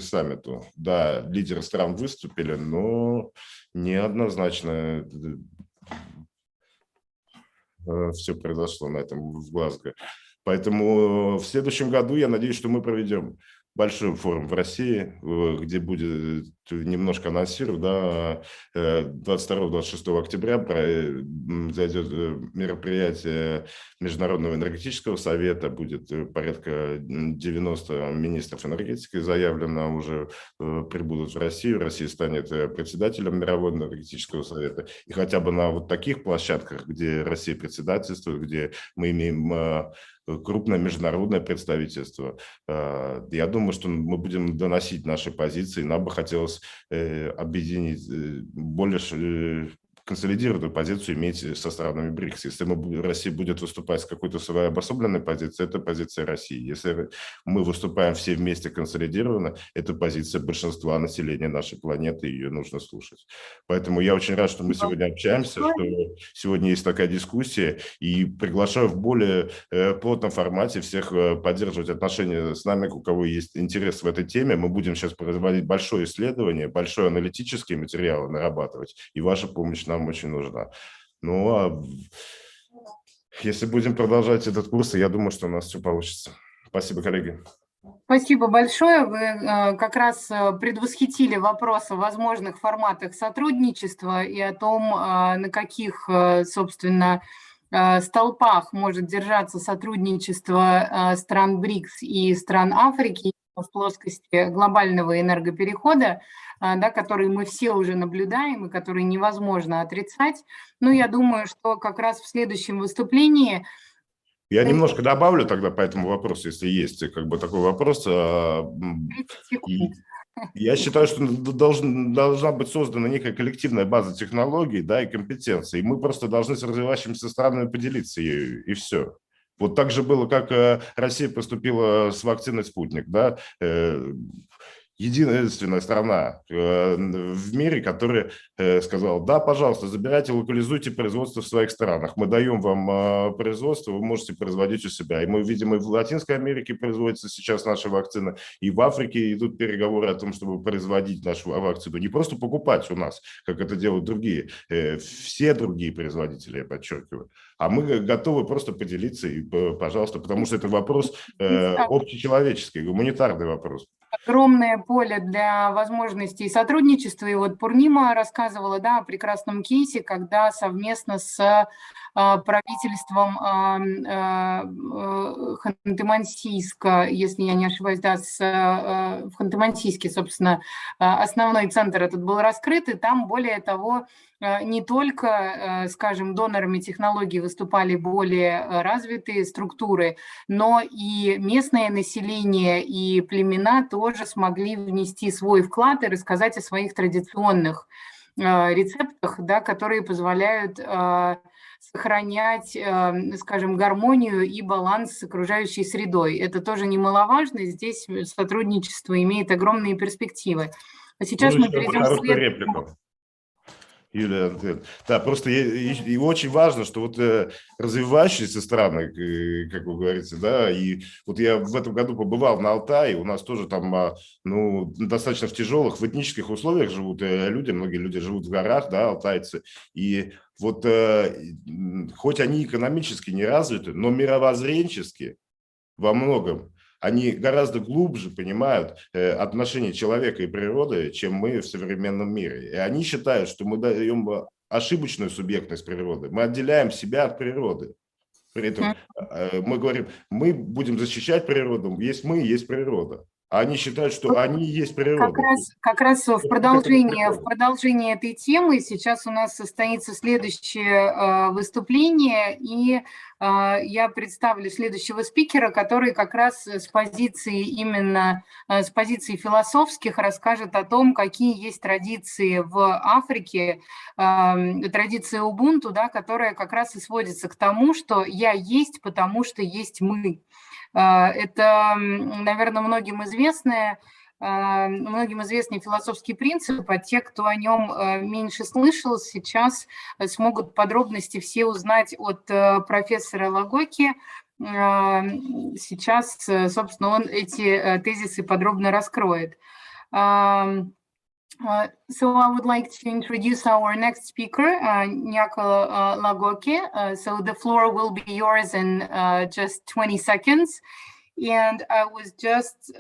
[SPEAKER 3] саммиту, да, лидеры стран выступили, но неоднозначно все произошло на этом в Глазго. Поэтому в следующем году я надеюсь, что мы проведем большой форум в России, где будет, немножко анонсирую, да, 22-26 октября зайдет мероприятие Международного энергетического совета, будет порядка 90 министров энергетики заявлено, уже прибудут в Россию, Россия станет председателем Мирового энергетического совета, и хотя бы на вот таких площадках, где Россия председательствует, где мы имеем крупное международное представительство, я думаю, что мы будем доносить наши позиции. Нам бы хотелось объединить, больше консолидированную позицию иметь со странами БРИКС. Если Россия будет выступать с какой-то своей обособленной позицией, это позиция России. Если мы выступаем все вместе консолидированно, это позиция большинства населения нашей планеты, и ее нужно слушать. Поэтому я очень рад, что мы сегодня общаемся, что сегодня есть такая дискуссия, и приглашаю в более плотном формате всех поддерживать отношения с нами, у кого есть интерес в этой теме. Мы будем сейчас производить большое исследование, большой аналитический материал нарабатывать, и ваша помощь нам очень нужна. Ну, а если будем продолжать этот курс, я думаю, что у нас все получится. Спасибо, коллеги.
[SPEAKER 1] Спасибо большое. Вы как раз предвосхитили вопрос о возможных форматах сотрудничества и о том, на каких, собственно, столпах может держаться сотрудничество стран БРИКС и стран Африки в плоскости глобального энергоперехода, да, который мы все уже наблюдаем и который невозможно отрицать. Ну, я думаю, что как раз в следующем выступлении...
[SPEAKER 3] Я немножко добавлю тогда по этому вопросу, если есть как бы такой вопрос.
[SPEAKER 1] 30 секунд.
[SPEAKER 3] Я считаю, что должна быть создана некая коллективная база технологий, да, и компетенций. И мы просто должны с развивающимися странами поделиться ею, и все. Вот так же было, как Россия поступила с вакциной «Спутник», да, единственная страна в мире, которая сказала: да, пожалуйста, забирайте, локализуйте производство в своих странах. Мы даем вам производство, вы можете производить у себя. И мы видим, и в Латинской Америке производится сейчас наша вакцина, и в Африке идут переговоры о том, чтобы производить нашу вакцину. Не просто покупать у нас, как это делают другие, все другие производители, я подчеркиваю. А мы готовы просто поделиться, и, пожалуйста, потому что это вопрос общечеловеческий, гуманитарный вопрос.
[SPEAKER 1] Огромное поле для возможностей сотрудничества. И вот Пурнима рассказывала, да, о прекрасном кейсе, когда совместно с правительством Ханты-Мансийска, если я не ошибаюсь, да, в Ханты-Мансийске, собственно, основной центр этот был раскрыт, и там, более того, не только, скажем, донорами технологий выступали более развитые структуры, но и местное население и племена тоже смогли внести свой вклад и рассказать о своих традиционных рецептах, да, которые позволяют сохранять, скажем, гармонию и баланс с окружающей средой. Это тоже немаловажно. Здесь сотрудничество имеет огромные перспективы. А сейчас мы перейдем к следующему.
[SPEAKER 3] Юлия, да, просто и очень важно, что вот развивающиеся страны, как вы говорите, да, и вот я в этом году побывал на Алтае, у нас тоже там, ну, достаточно в тяжелых, в этнических условиях живут люди, многие люди живут в горах, да, алтайцы, и вот хоть они экономически не развиты, но мировоззренчески во многом они гораздо глубже понимают отношения человека и природы, чем мы в современном мире. И они считают, что мы даем ошибочную субъектность природы. Мы отделяем себя от природы. При этом мы говорим, мы будем защищать природу, есть мы, есть природа. А они считают, что они и есть природа.
[SPEAKER 1] Как раз в продолжении этой темы сейчас у нас состоится следующее выступление, и я представлю следующего спикера, который как раз с позиции философских расскажет о том, какие есть традиции в Африке, традиция Убунту, да, которая как раз и сводится к тому, что я есть, потому что есть мы. Это, наверное, многим известный философский принцип, а те, кто о нем меньше слышал, сейчас смогут подробности все узнать от профессора Лагоки. Сейчас, собственно, он эти тезисы подробно раскроет. So I would like to introduce our next speaker, Nyako Lagoke. So the floor will be yours in just 20 seconds. And I was just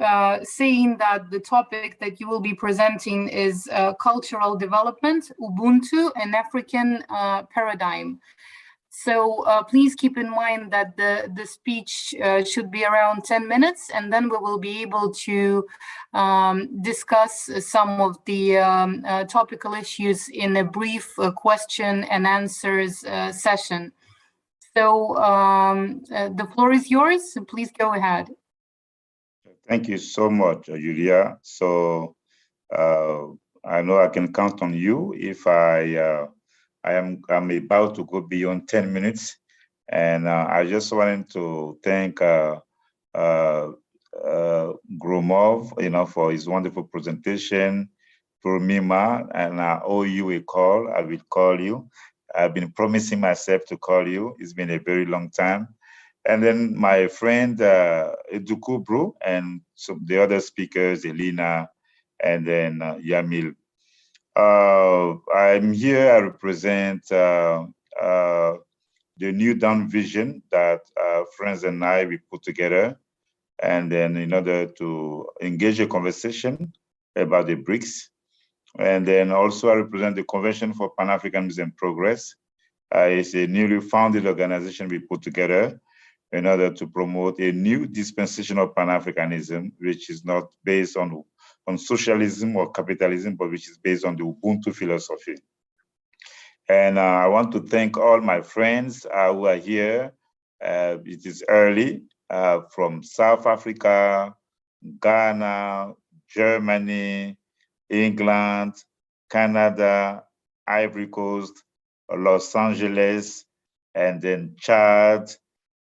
[SPEAKER 1] saying that the topic that you will be presenting is cultural development, Ubuntu, an African paradigm. So please keep in mind that the speech should be around 10 minutes, and then we will be able to discuss some of the topical issues in a brief question and answers session. So the floor is yours, so please go ahead.
[SPEAKER 4] Thank you so much, Julia. So I know I can count on you if I'm about to go beyond 10 minutes. And I just wanted to thank Gromov, for his wonderful presentation. Purnima, and I owe you a call. I will call you. I've been promising myself to call you. It's been a very long time. And then my friend Edukubru and some the other speakers, Elena, and then Yamil. I'm here, I represent the New Dawn vision that friends and I, we put together and then in order to engage a conversation about the BRICS. And then also I represent the Convention for Pan-Africanism and Progress. It's a newly founded organization we put together in order to promote a new dispensation of Pan-Africanism, which is not based on socialism or capitalism, but which is based on the Ubuntu philosophy. And I want to thank all my friends who are here. It is early, from South Africa, Ghana, Germany, England, Canada, Ivory Coast, Los Angeles, and then Chad.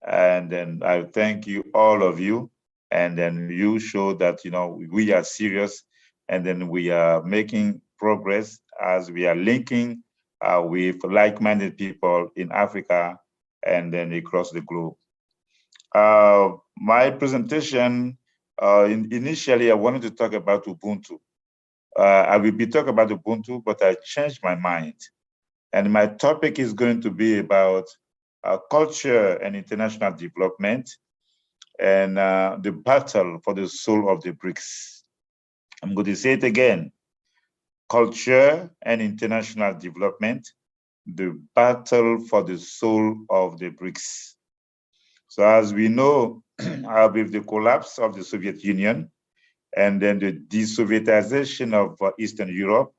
[SPEAKER 4] And then I thank you, all of you. And then you show that, you know, we are serious, and then we are making progress as we are linking with like-minded people in Africa and then across the globe. My presentation, initially I wanted to talk about Ubuntu. I will be talking about Ubuntu, but I changed my mind. And my topic is going to be about culture and international development and the battle for the soul of the BRICS. I'm going to say it again. Culture and international development, the battle for the soul of the BRICS. So as we know, with the collapse of the Soviet Union and then the de-Sovietization of Eastern Europe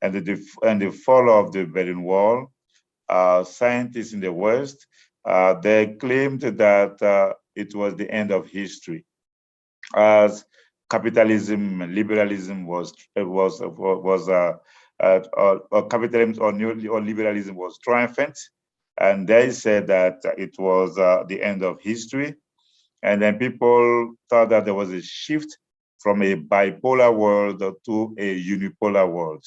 [SPEAKER 4] and the fall of the Berlin Wall, scientists in the West, they claimed that it was the end of history, as capitalism, liberalism capitalism or liberalism was triumphant, and they said that it was the end of history. And then people thought that there was a shift from a bipolar world to a unipolar world.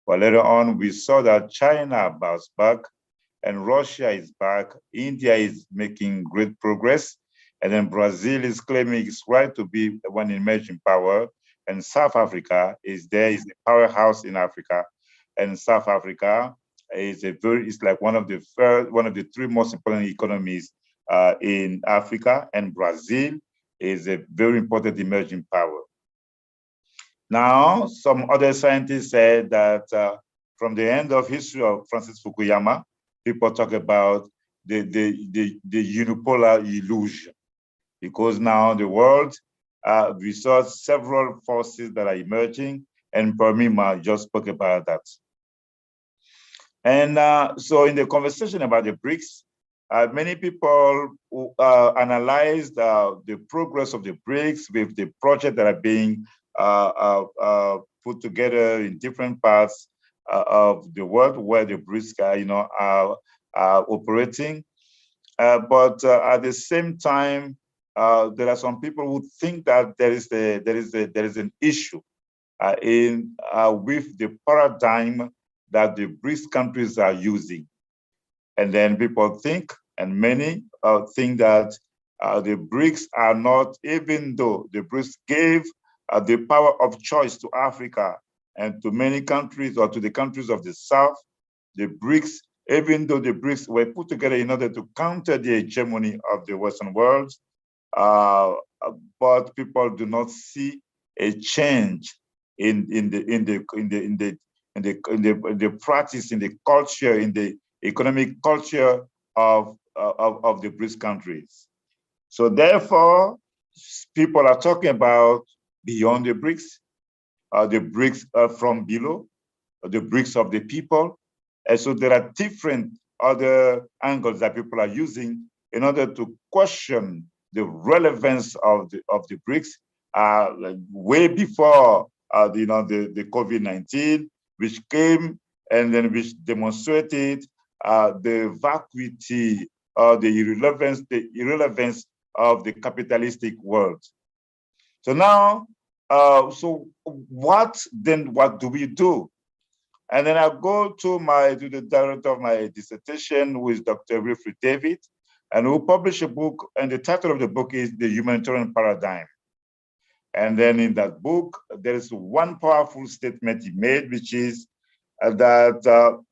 [SPEAKER 4] But later on, we saw that China bounced back, and Russia is back. India is making great progress. And then Brazil is claiming its right to be one emerging power. And South Africa is the powerhouse in Africa. And South Africa is like one of the three most important economies in Africa. And Brazil is a very important emerging power. Now, some other scientists said that from the end of history of Francis Fukuyama, people talk about the unipolar illusion, because now the world, we saw several forces that are emerging, and Purnima just spoke about that. And so in the conversation about the BRICS, many people analyzed the progress of the BRICS with the projects that are being put together in different parts of the world where the BRICS are operating. But at the same time, there are some people who think that there is an issue with the paradigm that the BRICS countries are using. And then people think, and many think that the BRICS are not, even though the BRICS gave the power of choice to Africa and to many countries, or to the countries of the South, the BRICS, even though the BRICS were put together in order to counter the hegemony of the Western world, but people do not see a change in the practice, in the culture, in the economic culture of the BRICS countries. So therefore, people are talking about beyond the BRICS from below, the BRICS of the people. And so there are different other angles that people are using in order to question the relevance of the BRICS way before the COVID-19, which came and then which demonstrated the vacuity, the irrelevance of the capitalistic world. So now, so what do we do? And then I go to the director of my dissertation, who is Dr. Wilfred David, and who published a book, and the title of the book is The Humanitarian Paradigm. And then in that book, there is one powerful statement he made, which is that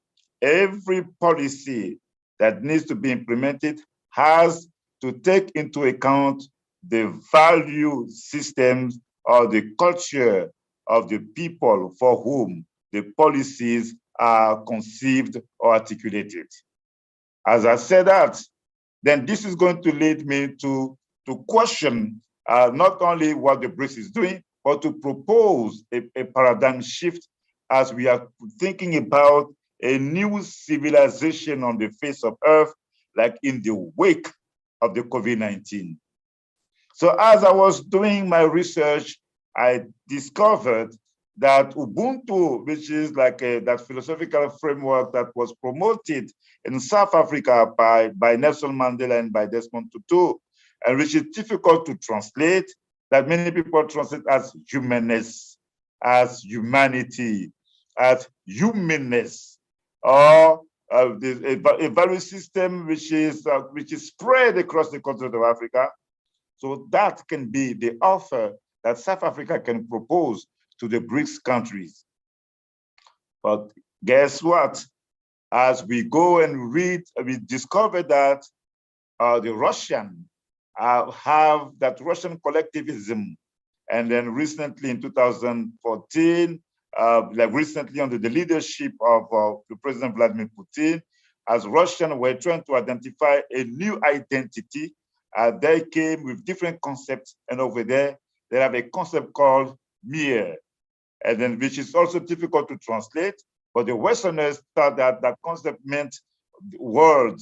[SPEAKER 4] every policy that needs to be implemented has to take into account the value systems or the culture of the people for whom the policies are conceived or articulated. As I said that, then this is going to lead me to question not only what the BRICS is doing, but to propose a paradigm shift as we are thinking about a new civilization on the face of Earth, like in the wake of the COVID-19. So as I was doing my research, I discovered that Ubuntu, which is like that philosophical framework that was promoted in South Africa by Nelson Mandela and by Desmond Tutu, and which is difficult to translate, that many people translate as humanness, as humanity, as humanness, or a value system which is spread across the continent of Africa. So that can be the offer that South Africa can propose to the BRICS countries. But guess what? As we go and read, we discover that the Russian have that Russian collectivism. And then recently in 2014, like recently under the leadership of the President Vladimir Putin, as Russians were trying to identify a new identity, they came with different concepts. And over there, they have a concept called mir, and then which is also difficult to translate, but the Westerners thought that that concept meant world,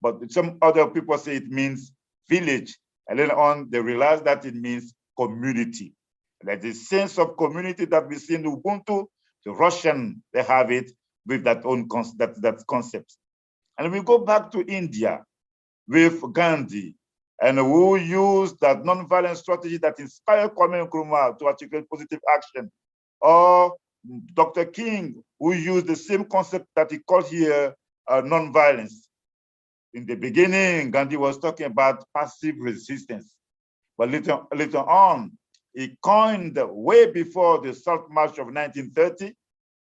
[SPEAKER 4] but some other people say it means village, and then on they realized that it means community. Like the sense of community that we see in Ubuntu, the Russian, they have it with that own that concept. And we go back to India with Gandhi, and who used that non-violent strategy that inspired Kwame Nkrumah to articulate positive action, or Dr. King, who used the same concept that he called here non-violence. In the beginning, Gandhi was talking about passive resistance, but later on, he coined, way before the Salt March of 1930,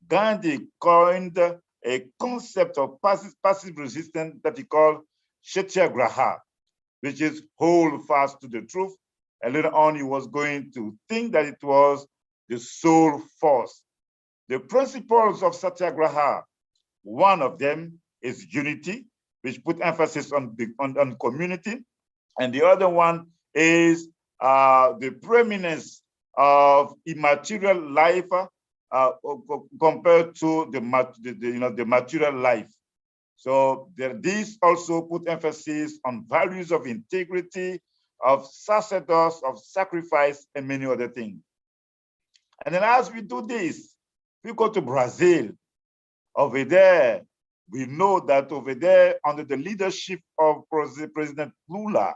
[SPEAKER 4] Gandhi coined a concept of passive resistance that he called Satyagraha, which is hold fast to the truth. And later on, he was going to think that it was the soul force. The principles of Satyagraha, one of them is unity, which put emphasis on community. And the other one is the preeminence of immaterial life compared to the material life. So these also put emphasis on values of integrity, of sacerdoce, of sacrifice, and many other things. And then as we do this, we go to Brazil. Over there, we know that over there, under the leadership of President Lula,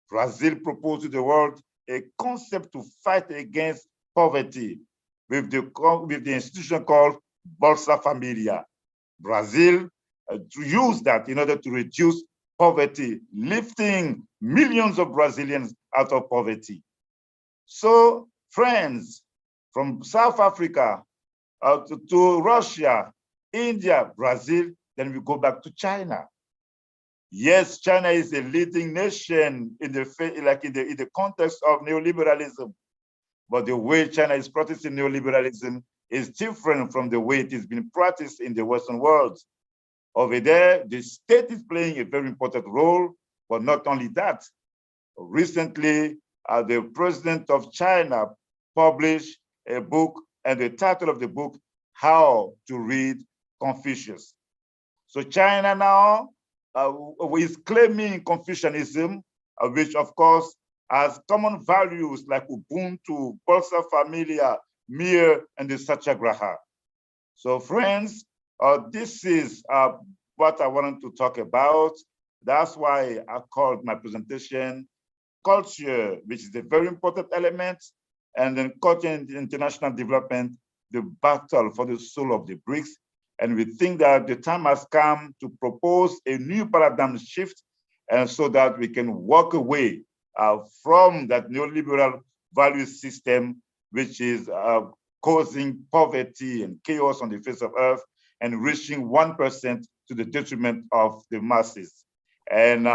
[SPEAKER 4] Brazil proposed to the world a concept to fight against poverty with the institution called Bolsa Familia. Brazil used that in order to reduce poverty, lifting millions of Brazilians out of poverty. So, friends, from South Africa to Russia, India, Brazil, then we go back to China. Yes, China is a leading nation in the context of neoliberalism, but the way China is practicing neoliberalism is different from the way it is being practiced in the Western world. Over there, the state is playing a very important role, but not only that. Recently, the president of China published a book, and the title of the book, How to Read Confucius. So China now is claiming Confucianism, which of course has common values like Ubuntu, Bolsa Familia, mir, and the Satyagraha. So friends, this is what I wanted to talk about. That's why I called my presentation Culture, which is a very important element, and then culture and international development, the battle for the soul of the BRICS. And we think that the time has come to propose a new paradigm shift, and so that we can walk away from that neoliberal value system, which is causing poverty and chaos on the face of Earth and reaching 1% to the detriment of the masses. And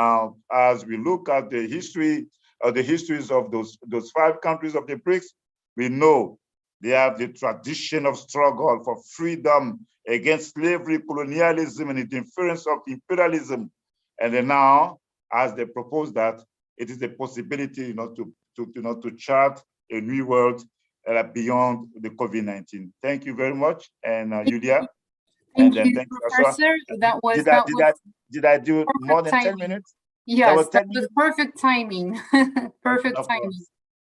[SPEAKER 4] as we look at the history the histories of those 5 countries of the BRICS, we know they have the tradition of struggle for freedom against slavery, colonialism, and the interference of imperialism. And then now, as they propose that, it is the possibility, to chart a new world beyond the COVID-19. Thank you very much, and Julia.
[SPEAKER 1] Thank you, Professor.
[SPEAKER 4] Did I do more than 10 minutes?
[SPEAKER 1] Yes, that was perfect timing. Perfect timing.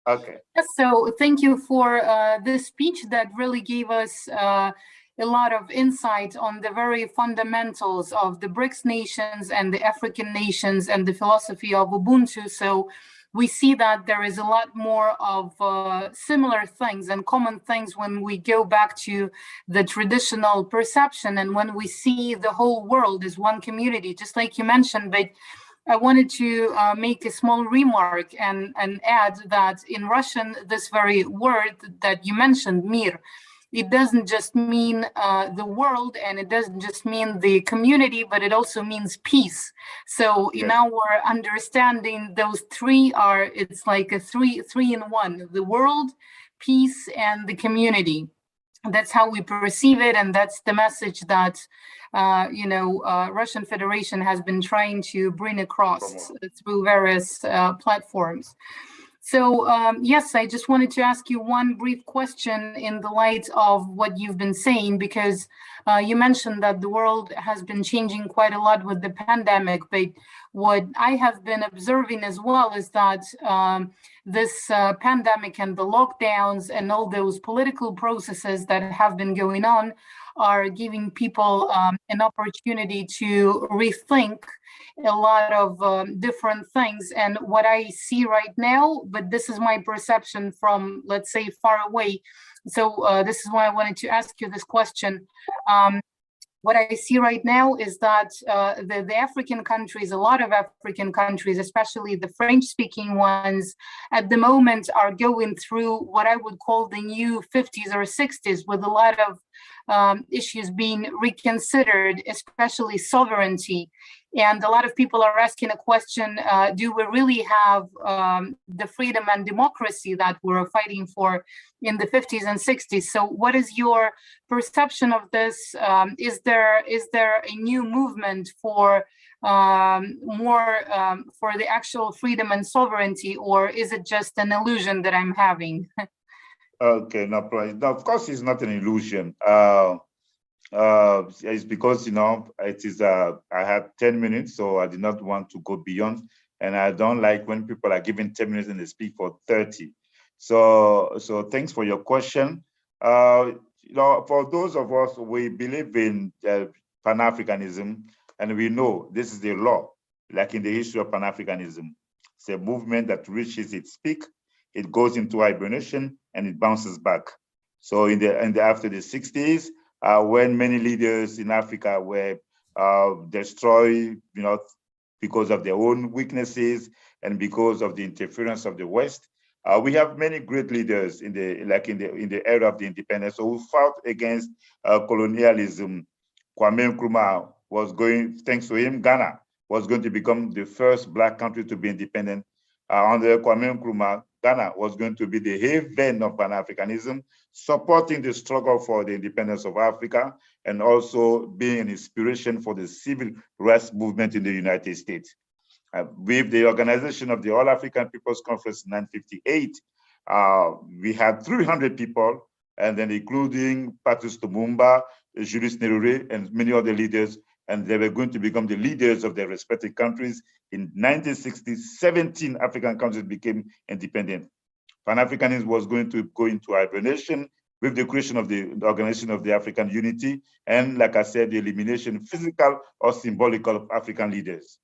[SPEAKER 4] Okay.
[SPEAKER 1] So thank you for this speech that really gave us a lot of insight on the very fundamentals of the BRICS nations and the African nations and the philosophy of Ubuntu. So we see that there is a lot more of similar things and common things when we go back to the traditional perception and when we see the whole world as one community, just like you mentioned. But I wanted to make a small remark and add that in Russian, this very word that you mentioned, mir, it doesn't just mean the world, and it doesn't just mean the community, but it also means peace. So in our understanding, those 3 are, it's like a three in one, the world, peace, and the community. That's how we perceive it, and that's the message that Russian Federation has been trying to bring across through various platforms. So yes, I just wanted to ask you one brief question in the light of what you've been saying, because you mentioned that the world has been changing quite a lot with the pandemic, but what I have been observing as well is that this pandemic and the lockdowns and all those political processes that have been going on are giving people an opportunity to rethink a lot of different things. And what I see right now, but this is my perception from, let's say, far away. So this is why I wanted to ask you this question. What I see right now is that the African countries, a lot of African countries, especially the French-speaking ones, at the moment are going through what I would call the new 50s or 60s, with a lot of issues being reconsidered, especially sovereignty. And a lot of people are asking a question, do we really have the freedom and democracy that we were fighting for in the 50s and 60s? So what is your perception of this? Is there a new movement for more for the actual freedom and sovereignty, or is it just an illusion that I'm having?
[SPEAKER 4] Okay, no problem. No, of course, it's not an illusion. It's because, it is, I had 10 minutes, so I did not want to go beyond. And I don't like when people are given 10 minutes and they speak for 30. So thanks for your question. For those of us, we believe in Pan-Africanism, and we know this is the law, like in the history of Pan-Africanism. It's a movement that reaches its peak, it goes into hibernation, and it bounces back. So after the 60s, when many leaders in Africa were destroyed, because of their own weaknesses and because of the interference of the West, we have many great leaders in the era of the independence. So we fought against colonialism. Kwame Nkrumah was going, thanks to him, Ghana was going to become the first Black country to be independent. Under Kwame Nkrumah, Ghana was going to be the haven of Pan-Africanism, supporting the struggle for the independence of Africa, and also being an inspiration for the civil rights movement in the United States. With the organization of the All African People's Conference in 1958, we had 300 people, and then including Patrice Lumumba, Julius Nyerere, and many other leaders, and they were going to become the leaders of their respective countries. In 1960, 17 African countries became independent. Pan-Africanism was going to go into hibernation with the creation of the Organization of the African Unity, and like I said, the elimination, physical or symbolical, of African leaders.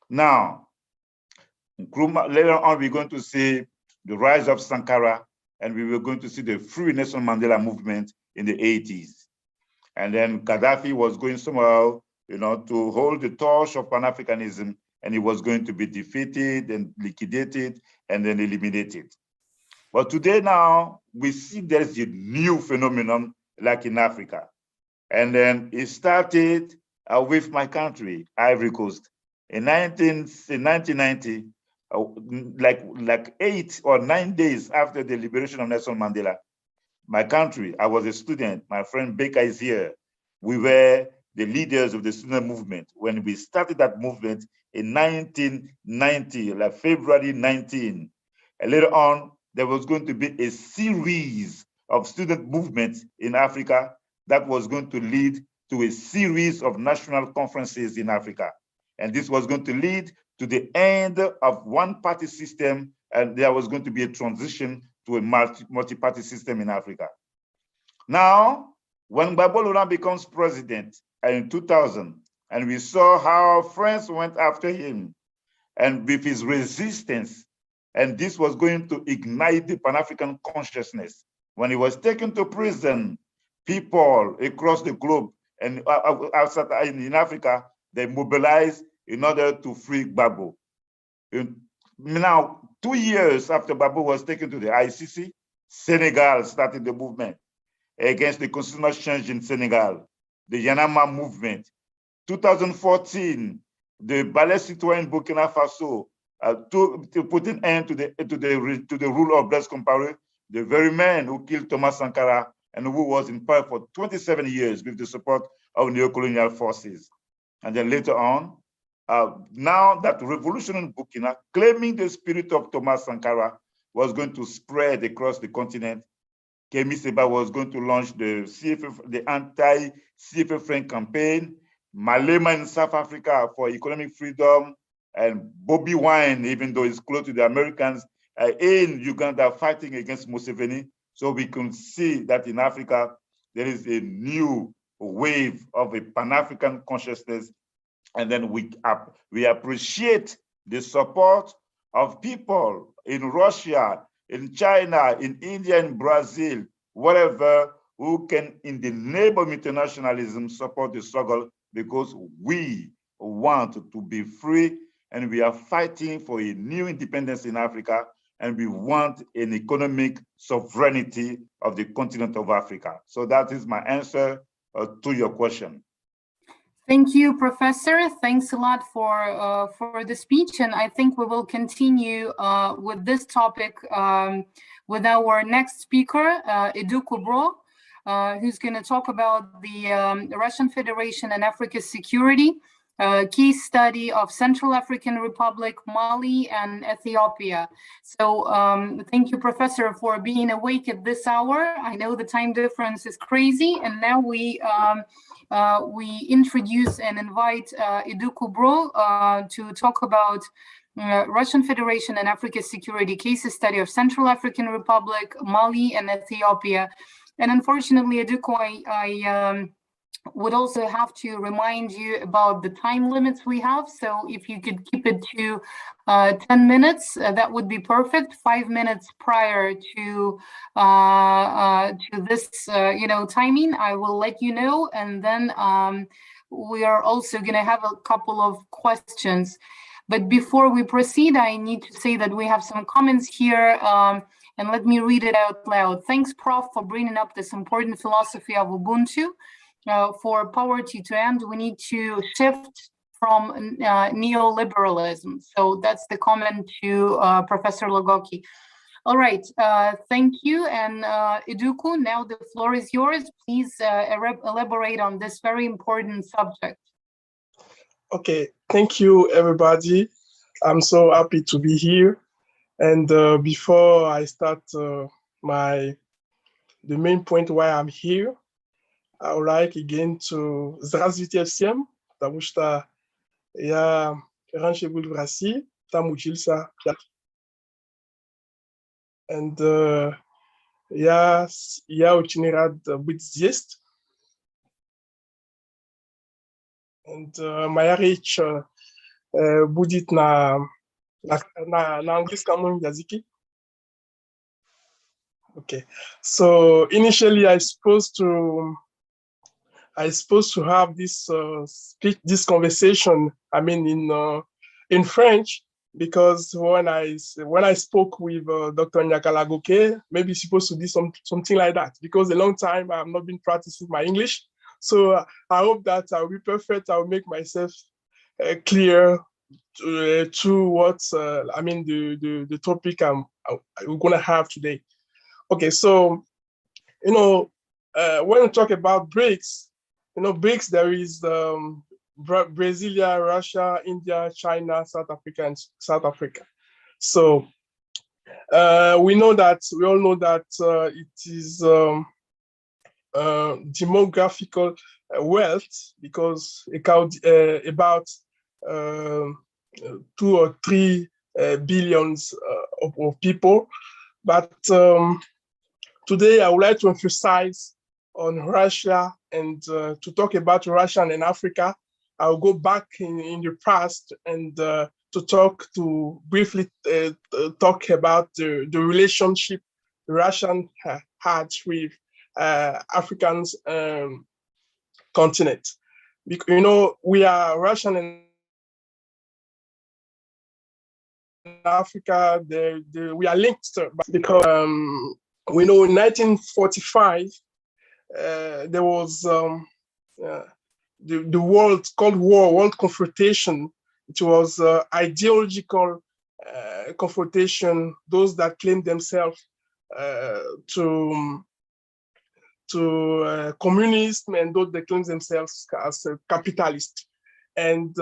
[SPEAKER 4] Now, later on, we're going to see the rise of Sankara, and we were going to see the Free Nelson Mandela movement in the 80s. And then Gaddafi was going somehow, to hold the torch of Pan-Africanism, and he was going to be defeated and liquidated and then eliminated. But today now, we see there's a new phenomenon like in Africa. And then it started with my country, Ivory Coast. In 1990, like 8 or 9 days after the liberation of Nelson Mandela. My country, I was a student, my friend Baker is here. We were the leaders of the student movement when we started that movement in 1990, like February 19. And later on, there was going to be a series of student movements in Africa that was going to lead to a series of national conferences in Africa. And this was going to lead to the end of one-party system, and there was going to be a transition to a multi-party system in Africa. Now, when Gbagbo Laurent becomes president in 2000, and we saw how France went after him, and with his resistance, and this was going to ignite the Pan-African consciousness. When he was taken to prison, people across the globe and outside in Africa, they mobilized in order to free Gbagbo. Now, 2 years after Gbagbo was taken to the ICC, Senegal started the movement against the constitutional change in Senegal, the Yanama movement. 2014, the Ballet Citoyen Burkina Faso, to put an end to the rule of Blaise Compaoré, the very man who killed Thomas Sankara and who was in power for 27 years with the support of neo-colonial forces. And then later on, now that revolution in Burkina, claiming the spirit of Thomas Sankara, was going to spread across the continent. Kemi Seba was going to launch the anti-CFA campaign, Malema in South Africa for economic freedom, and Bobby Wine, even though he's close to the Americans, in Uganda fighting against Museveni. So we can see that in Africa, there is a new wave of a Pan-African consciousness. And then we appreciate the support of people in Russia, in China, in India, in Brazil, whatever, who can, in the name of internationalism, support the struggle, because we want to be free and we are fighting for a new independence in Africa, and we want an economic sovereignty of the continent of Africa. So that is my answer to your question.
[SPEAKER 1] Thank you, Professor. Thanks a lot for the speech, and I think we will continue with this topic with our next speaker, Edu Kubro, who's going to talk about the Russian Federation and Africa's security, case study of Central African Republic, Mali, and Ethiopia. So thank you, Professor, for being awake at this hour. I know the time difference is crazy, and now we introduce and invite Edu Kubro to talk about Russian Federation and Africa's security, case study of Central African Republic, Mali, and Ethiopia. And unfortunately, Edu, I would also have to remind you about the time limits we have. So if you could keep it to 10 minutes, that would be perfect. 5 minutes prior to this, timing, I will let you know. And then we are also going to have a couple of questions. But before we proceed, I need to say that we have some comments here. And let me read it out loud. Thanks, Prof, for bringing up this important philosophy of Ubuntu. For poverty to end, we need to shift from neoliberalism. So that's the comment to Professor Logoki. All right, thank you. And Eduku, now the floor is yours. Please elaborate on this very important subject.
[SPEAKER 5] Okay, thank you, everybody. I'm so happy to be here. And before I start the main point why I'm here, I would like again to zdravstvuyte всем, потому что я раньше был в России, там учился. And я очень рад быть здесь. And моя речь будет на английском языке. Okay, so initially I supposed to have this this conversation, I mean, in French, because when I spoke with Dr. Nyakalagoke, maybe supposed to do something like that, because a long time I have not been practicing my English. So I hope that I will be perfect. I will make myself clear to what I mean the topic we're gonna have today. Okay, so when we talk about BRICS, BRICS, there is Brasilia, Russia, India, China, South Africa, and South Africa. So we all know that it is demographical wealth, because about 2 or 3 billions of people. But today I would like to emphasize on Russia, and to talk about Russia and Africa, I'll go back in the past and briefly talk about the relationship Russia had with African continent. Because, we are Russian and Africa, we are linked because we know in 1945 there was the World Cold War, World Confrontation. It was ideological confrontation. Those that claim themselves to communist, and those that claim themselves as capitalist. And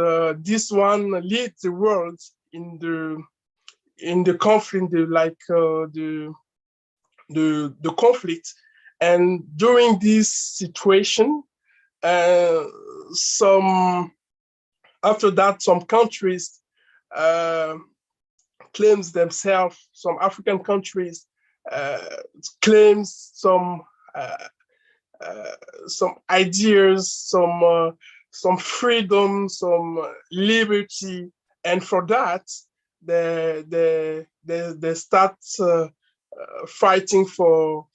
[SPEAKER 5] this one leads the world in the conflict, the conflict. And during this situation, after that, some countries claims themselves, some African countries claims some ideas, some freedom, some liberty, and for that they start fighting for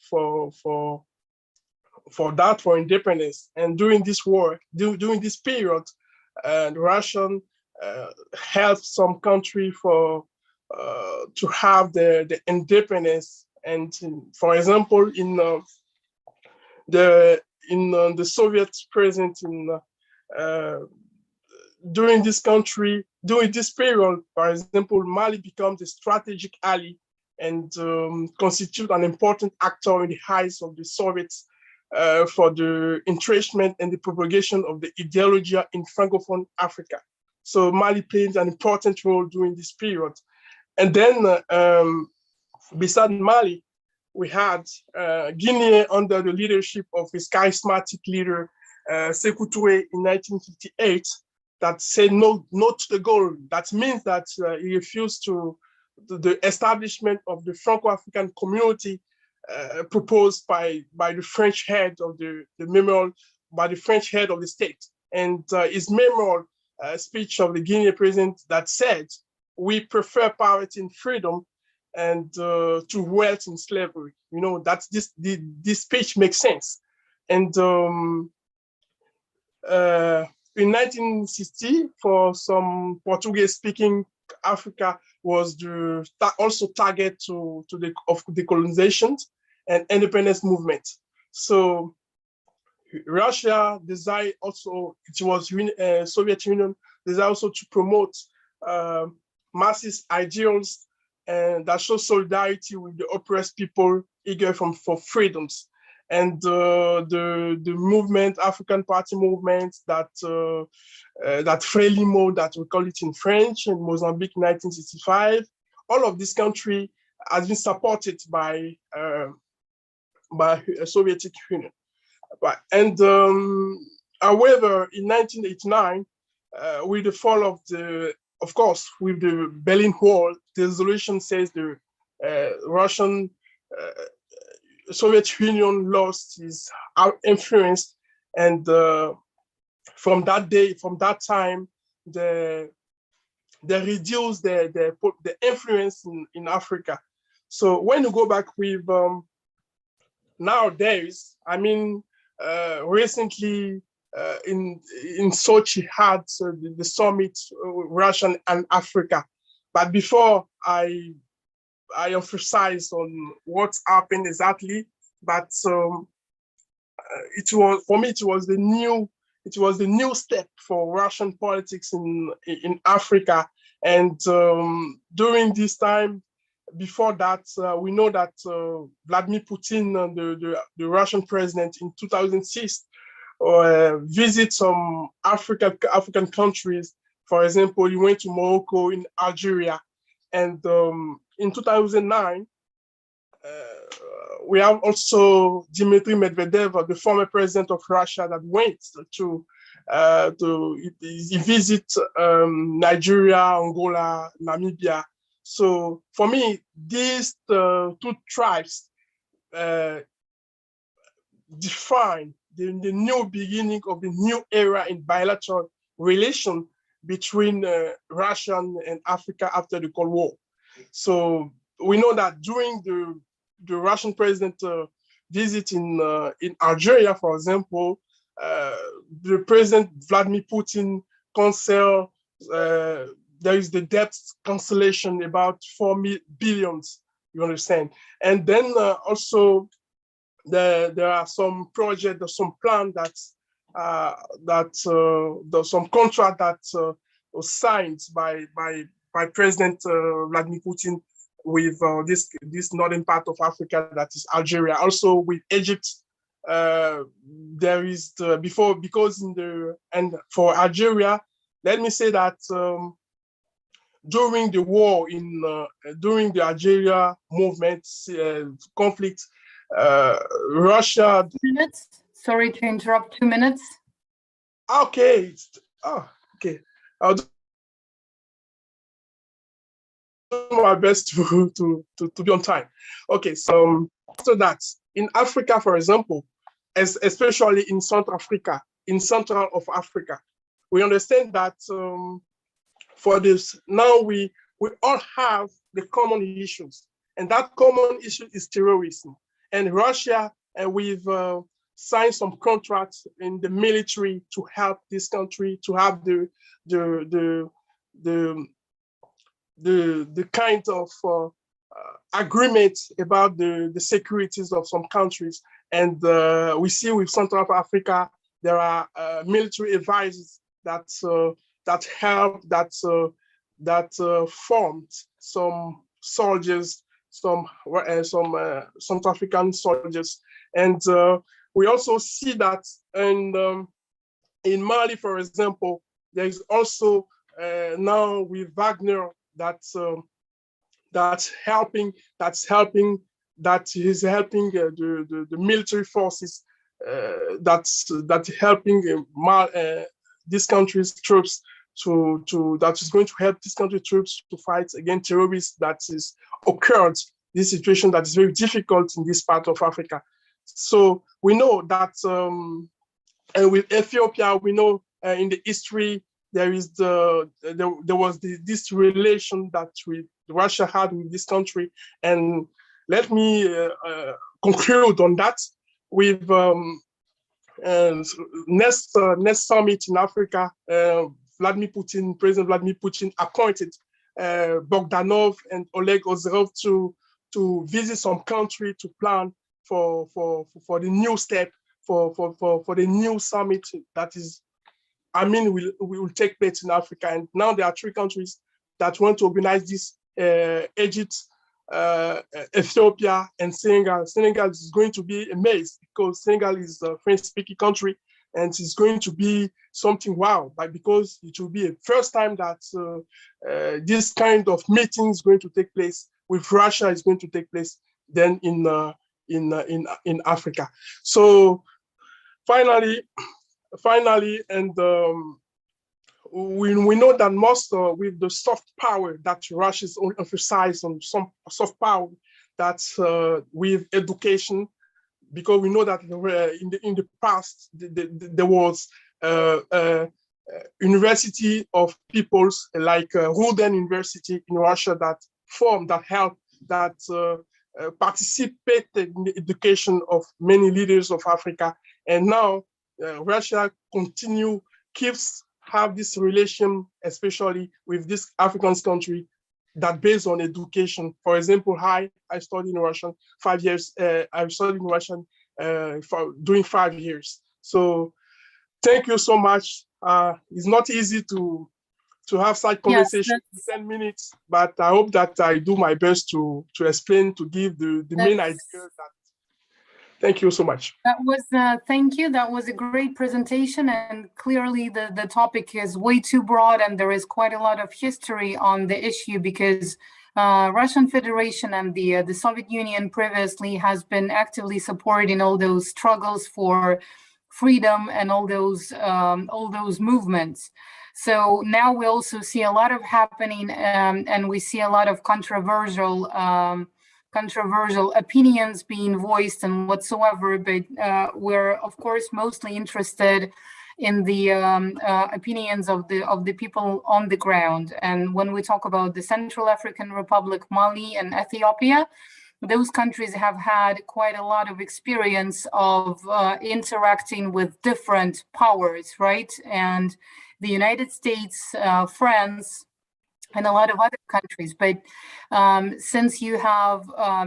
[SPEAKER 5] independence. And during this war, during this period, Russian helped some country to have the independence. And for example, in the Soviet present during this period, for example, Mali becomes a strategic ally and constitute an important actor in the eyes of the Soviets for the entrenchment and the propagation of the ideology in Francophone Africa. So Mali played an important role during this period. And then beside Mali, we had Guinea under the leadership of his charismatic leader, Sékou Touré, in 1958, that said no to the goal. That means that he refused to the establishment of the Franco-African community proposed by the French head of the French head of the state. And his memorable speech of the Guinea president that said, "We prefer poverty and freedom and to wealth and slavery." That's this speech makes sense. And in 1960, for some Portuguese-speaking Africa was also target of decolonization and independence movement. So Russia desired also, it was Soviet Union desired also to promote Marxist ideals and that show solidarity with the oppressed people eager for freedoms. And the movement, African Party movement, that Frelimo, that we call it in French, in Mozambique, 1965, all of this country has been supported by Soviet Union. And however, in 1989, with the fall of with the Berlin Wall, the resolution says the Russian Soviet Union lost its influence, and from that time, they reduced the influence in Africa. So when you go back with nowadays, I mean, recently in Sochi had the summit Russia and Africa, but before I emphasize on what happened exactly, but it was the new step for Russian politics in Africa, And during this time, before that, we know that Vladimir Putin, the Russian president in 2006, visit some African countries. For example, he went to Morocco, in Algeria, and in 2009, we have also Dmitry Medvedev, the former president of Russia, that went to visit Nigeria, Angola, Namibia. So for me, these two tribes define the new beginning of the new era in bilateral relation between Russia and Africa after the Cold War. So we know that during the Russian president visit in Algeria, for example, the President Vladimir Putin counsel there is the debt cancellation about 4 billion, you understand? And then also there are some projects, some plan some contract that was signed by President Vladimir Putin with this northern part of Africa, that is Algeria. Also with Egypt, there is for Algeria, let me say that during the war during the Algeria movement conflict, Russia.
[SPEAKER 1] 2 minutes. Sorry to interrupt. 2 minutes.
[SPEAKER 5] Okay. Oh, okay. I'll do my best to be on time. Okay. So after that, in Africa, for example, especially in Central Africa, of Africa, we understand that for this now we all have the common issues, and that common issue is terrorism. And Russia, and we've signed some contracts in the military to help this country to have the kind of agreement about the securities of some countries. And we see with Central Africa, there are military advisors that formed some soldiers, some Central African soldiers. And we also see that in Mali, for example, there is also now with Wagner that is helping the military forces that's helping this country's troops that is going to help this country's troops to fight against terrorists that is occurred, this situation that is very difficult in this part of Africa. So we know that, and with Ethiopia, we know in the history there was this relation that Russia had with this country. And let me conclude on that with next summit in Africa. President Vladimir Putin appointed Bogdanov and Oleg Ozerov to visit some country to plan for the new step for the new summit that is, will take place in Africa. And now there are 3 countries that want to organize this: Egypt, Ethiopia, and Senegal. Senegal is going to be amazed because Senegal is a French-speaking country, and it's going to be something wow, because it will be the first time that this kind of meeting is going to take place with Russia is going to take place then in Africa. So finally, and we know that most with the soft power that Russia is emphasized on, some soft power that's with education, because we know that in the past there was university of peoples like Ruden University in Russia that participated in the education of many leaders of Africa. And now Russia have this relation, especially with this African country, that based on education. For example, I studied in Russian 5 years. I studied in Russian during 5 years. So thank you so much. It's not easy to to have such conversation in 10 minutes, but I hope that I do my best to explain, to give the main ideas. Thank you so much.
[SPEAKER 1] That was, thank you. That was a great presentation, and clearly the topic is way too broad, and there is quite a lot of history on the issue, because Russian Federation and the Soviet Union previously has been actively supporting all those struggles for freedom and all those movements. So now we also see a lot of happening, and we see a lot of controversial opinions being voiced and whatsoever, but we're of course mostly interested in the opinions of the people on the ground. And when we talk about the Central African Republic, Mali, and Ethiopia, those countries have had quite a lot of experience of interacting with different powers, right? And the United States, France, and a lot of other countries. But since you have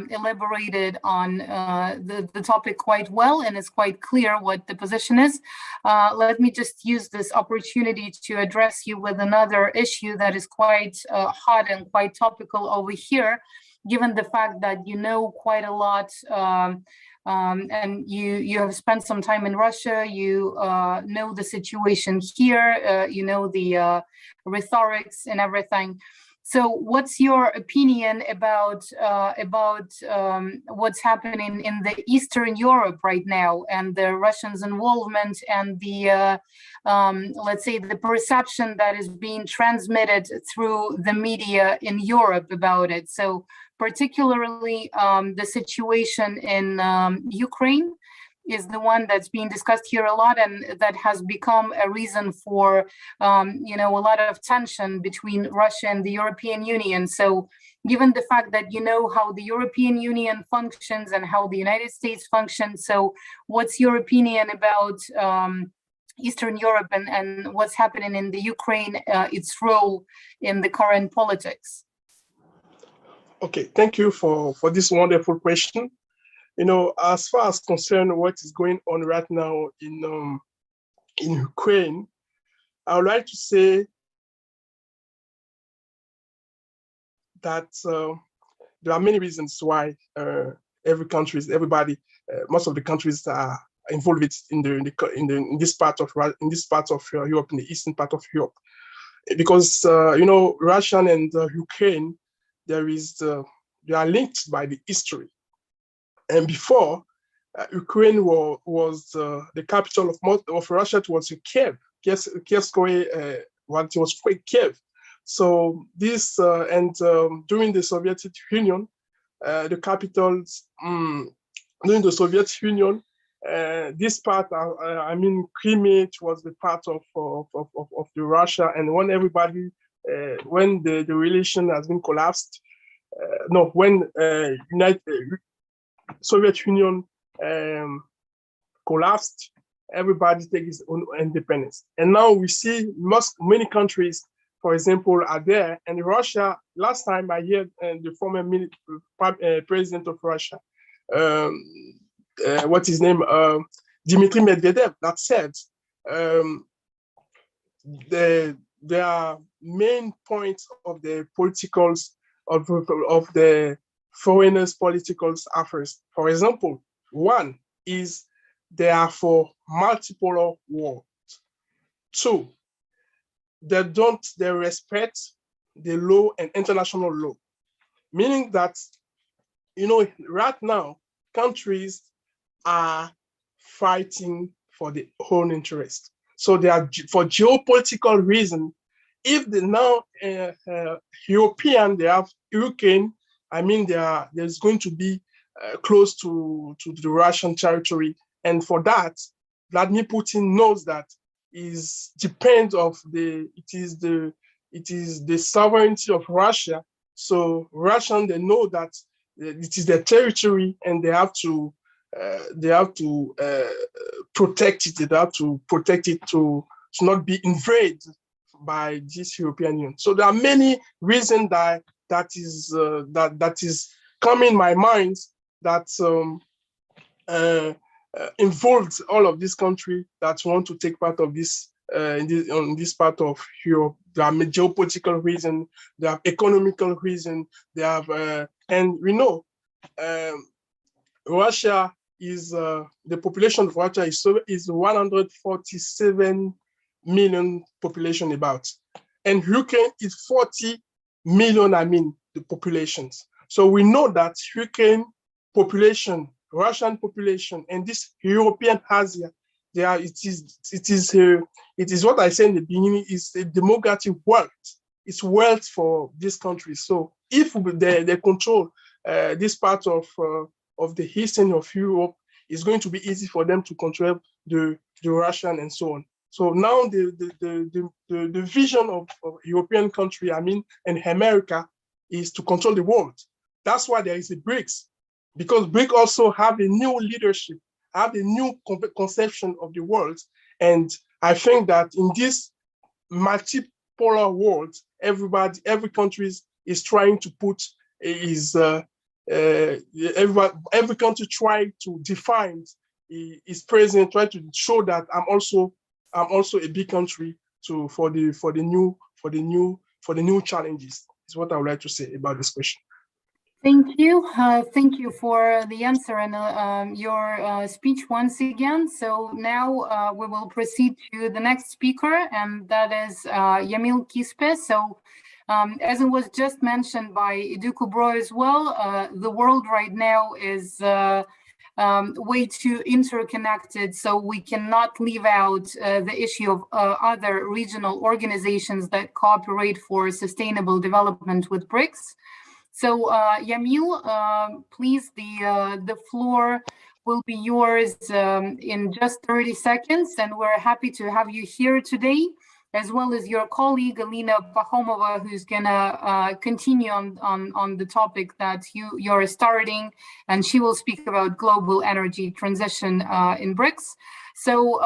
[SPEAKER 1] elaborated on the topic quite well, and it's quite clear what the position is, let me just use this opportunity to address you with another issue that is quite hot and quite topical over here, given the fact that you know quite a lot, and you have spent some time in Russia, you know the situation here, you know the rhetorics and everything. So what's your opinion about what's happening in the Eastern Europe right now, and the Russians' involvement, and the, let's say, the perception that is being transmitted through the media in Europe about it? So particularly the situation in Ukraine is the one that's being discussed here a lot, and that has become a reason for, you know, a lot of tension between Russia and the European Union. So given the fact that you know how the European Union functions and how the United States functions, so what's your opinion about Eastern Europe and what's happening in the Ukraine, its role in the current politics?
[SPEAKER 5] Okay, thank you for this wonderful question. You know, as far as concerned what is going on right now in Ukraine, I would like to say that there are many reasons why most of the countries are involved in this part of Europe, in the eastern part of Europe, because you know, Russia and Ukraine, they are linked by the history. And before, Ukraine was the capital of Russia. It was Kiev. It was Kiev. So this during the Soviet Union, the capitals during the Soviet Union, this part, I mean, Crimea, it was the part of the Russia. And when when the relation has been collapsed, when Soviet Union collapsed, everybody takes its own independence. And now we see many countries, for example, are there. And Russia, last time I heard the former president of Russia, what's his name, Dmitry Medvedev, that said, the main points of the politicals of the foreigners' political affairs. For example, one is they are for multipolar world. Two, they respect the law and international law, meaning that, you know, right now countries are fighting for their own interest. So they are for geopolitical reasons. If European, they have Ukraine, I mean, there's going to be close to the Russian territory. And for that, Vladimir Putin knows that it is the sovereignty of Russia. So Russian, they know that it is their territory, and they have to protect it. They have to protect it to not be invaded by this European Union. So there are many reasons that is coming in my mind that involves all of this country that want to take part of this on this part of Europe have geopolitical reason, they have economical reason, they have, and we know Russia is, the population of Russia is 147 million population about. And Ukraine is 40 million, the populations. So we know that Ukraine population, Russian population, and this European Asia, it is what I said in the beginning, is a democratic wealth. It's wealth for this country. So if they control this part of the eastern of Europe, it's going to be easy for them to control the Russian and so on. So now the vision of European country, and America, is to control the world. That's why there is a BRICS, because BRICS also have a new leadership, have a new conception of the world. And I think that in this multipolar world, every country is trying to put every country trying to define its presence, try to show that I'm also a big country for the new challenges. Is what I would like to say about this question.
[SPEAKER 1] Thank you. Thank you for the answer and your speech once again. So now we will proceed to the next speaker, and that is Yamil Kispe. So as it was just mentioned by Edu Kubro as well, the world right now is way too interconnected, so we cannot leave out the issue of other regional organizations that cooperate for sustainable development with BRICS. So Yamil, please, the floor will be yours in just 30 seconds, and we're happy to have you here today, as well as your colleague Alina Pahomova, who's gonna continue on the topic that you're starting, and she will speak about global energy transition in BRICS. So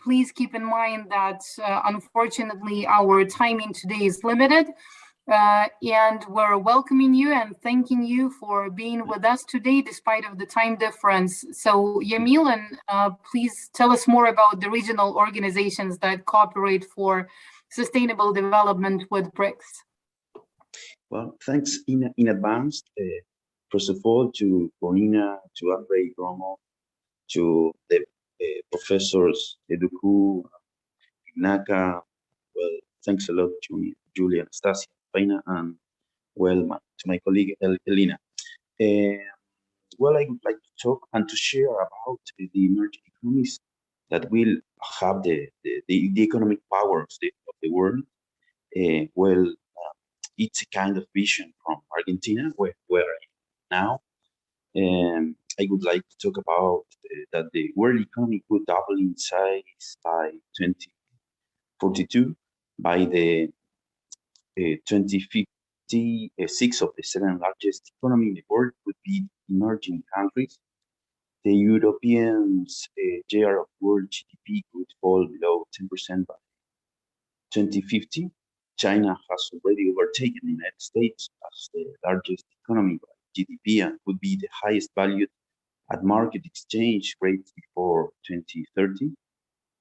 [SPEAKER 1] please keep in mind that unfortunately our timing today is limited. And we're welcoming you and thanking you for being with us today despite of the time difference. So Yamil, and please tell us more about the regional organizations that cooperate for sustainable development with BRICS.
[SPEAKER 6] Well, thanks in advance, first of all, to Purnima, to Andre Romo, to the professors Eduku, Ignaka. Well, thanks a lot, Julia, Anastasia, Faina, and well, to my colleague Elena. Well, I would like to talk and to share about the emerging economies that will have the economic power of the world. It's a kind of vision from Argentina, where I am now. I would like to talk about that the world economy could double in size by 2042. By the 2050, 6 of the 7 largest economy in the world would be emerging countries. The Europeans' share of world GDP could fall below 10% by 2050. China has already overtaken the United States as the largest economy by GDP and would be the highest valued at market exchange rates before 2030.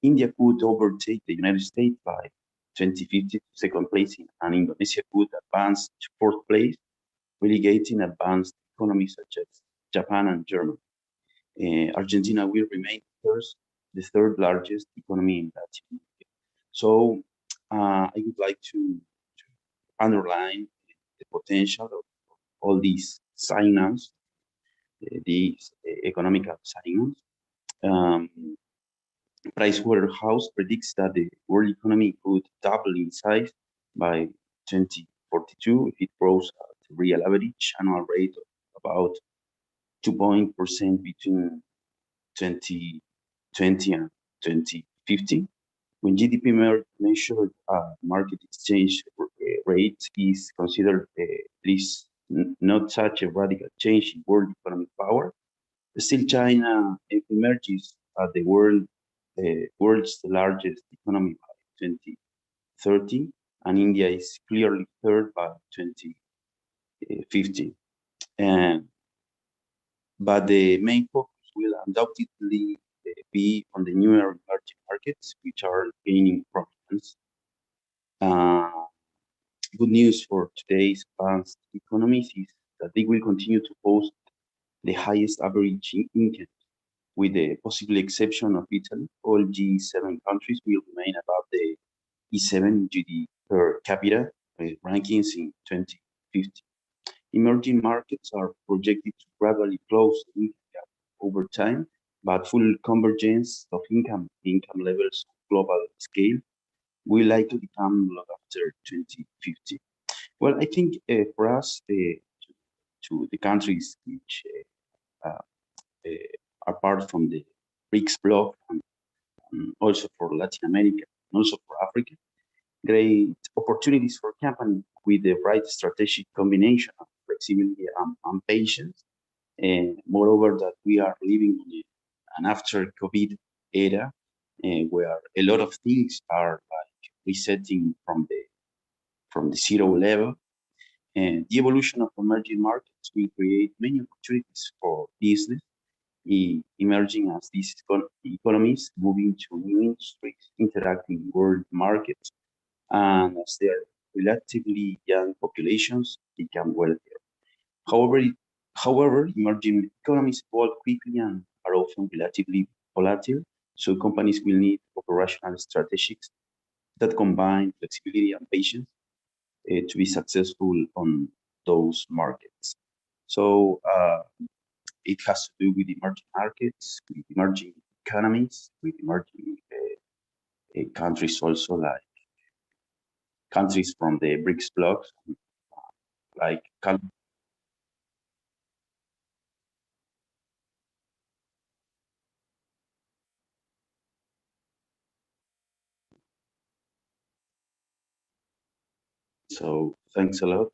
[SPEAKER 6] India could overtake the United States by 2050 to second place, and Indonesia could advance to 4th place, relegating advanced economies such as Japan and Germany. Argentina will remain the third largest economy in Latin America. So I would like to underline the potential of all these signals, these economical signals. Pricewaterhouse predicts that the world economy could double in size by 2042 if it grows at a real average annual rate of about 2% between 2020 and 2050. When GDP measured market exchange rate is considered, there is not such a radical change in world economic power. Still, China emerges as the world's largest economy by 2030, and India is clearly third by 2050. But the main focus will undoubtedly be on the newer emerging markets, which are gaining prominence. Good news for today's advanced economies is that they will continue to post the highest average income, with the possible exception of Italy. All G7 countries will remain above the E7 GDP per capita rankings in 2050. Emerging markets are projected to gradually close the income gap over time, but full convergence of income levels on global scale will likely come long after 2050. Well, I think for us, to the countries which are part from the BRICS bloc, and also for Latin America, and also for Africa, great opportunities for companies with the right strategic combination of flexibility and patience. And moreover, that we are living in an after COVID era where a lot of things are like resetting from the zero level. And the evolution of emerging markets will create many opportunities for business, emerging as these economies moving to new industries, interacting with world markets, and as their relatively young populations become wealthier. However, emerging economies evolve quickly and are often relatively volatile, so companies will need operational strategies that combine flexibility and patience to be successful on those markets. So it has to do with emerging markets, with emerging economies, with emerging countries also, like countries from the BRICS bloc, like so thanks a lot.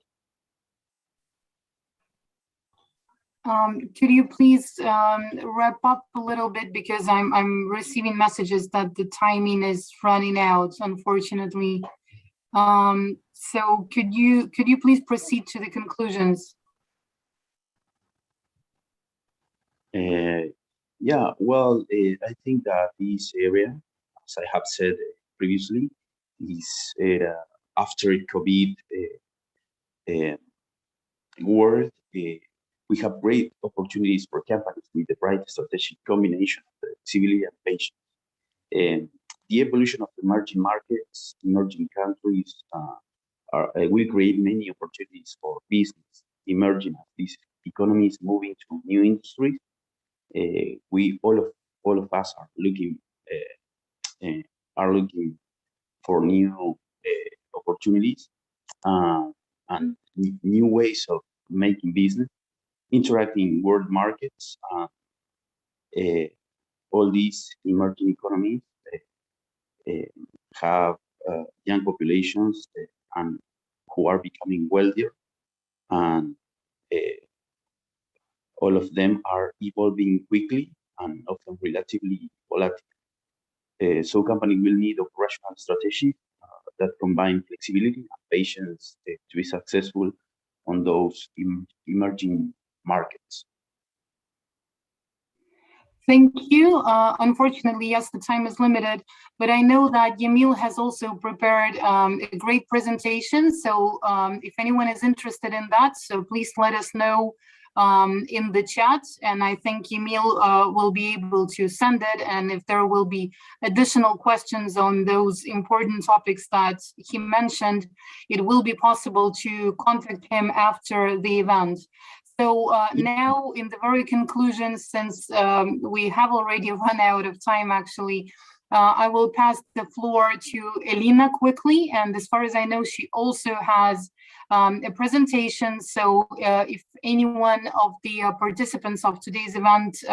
[SPEAKER 1] Could you please wrap up a little bit, because I'm receiving messages that the timing is running out, unfortunately. So could you please proceed to the conclusions?
[SPEAKER 6] Yeah, well, I think that this area, as I have said previously, is after COVID world. We have great opportunities for companies with the right strategic combination of flexibility and patience. And the evolution of emerging markets, emerging countries will create many opportunities for business, emerging as these economies moving to new industries. We all of us are looking for new opportunities and new ways of making business, interacting in world markets. All these emerging economies have young populations and who are becoming wealthier, and all of them are evolving quickly and often relatively volatile. So companies will need operational strategies that combine flexibility and patience to be successful on those emerging markets.
[SPEAKER 1] Thank you. Unfortunately, yes, the time is limited, but I know that Yamil has also prepared a great presentation. So if anyone is interested in that, so please let us know in the chat, and I think Yamil will be able to send it. And if there will be additional questions on those important topics that he mentioned, it will be possible to contact him after the event. So now, in the very conclusion, since we have already run out of time, actually, I will pass the floor to Elena quickly. And as far as I know, she also has a presentation. So if anyone of the participants of today's event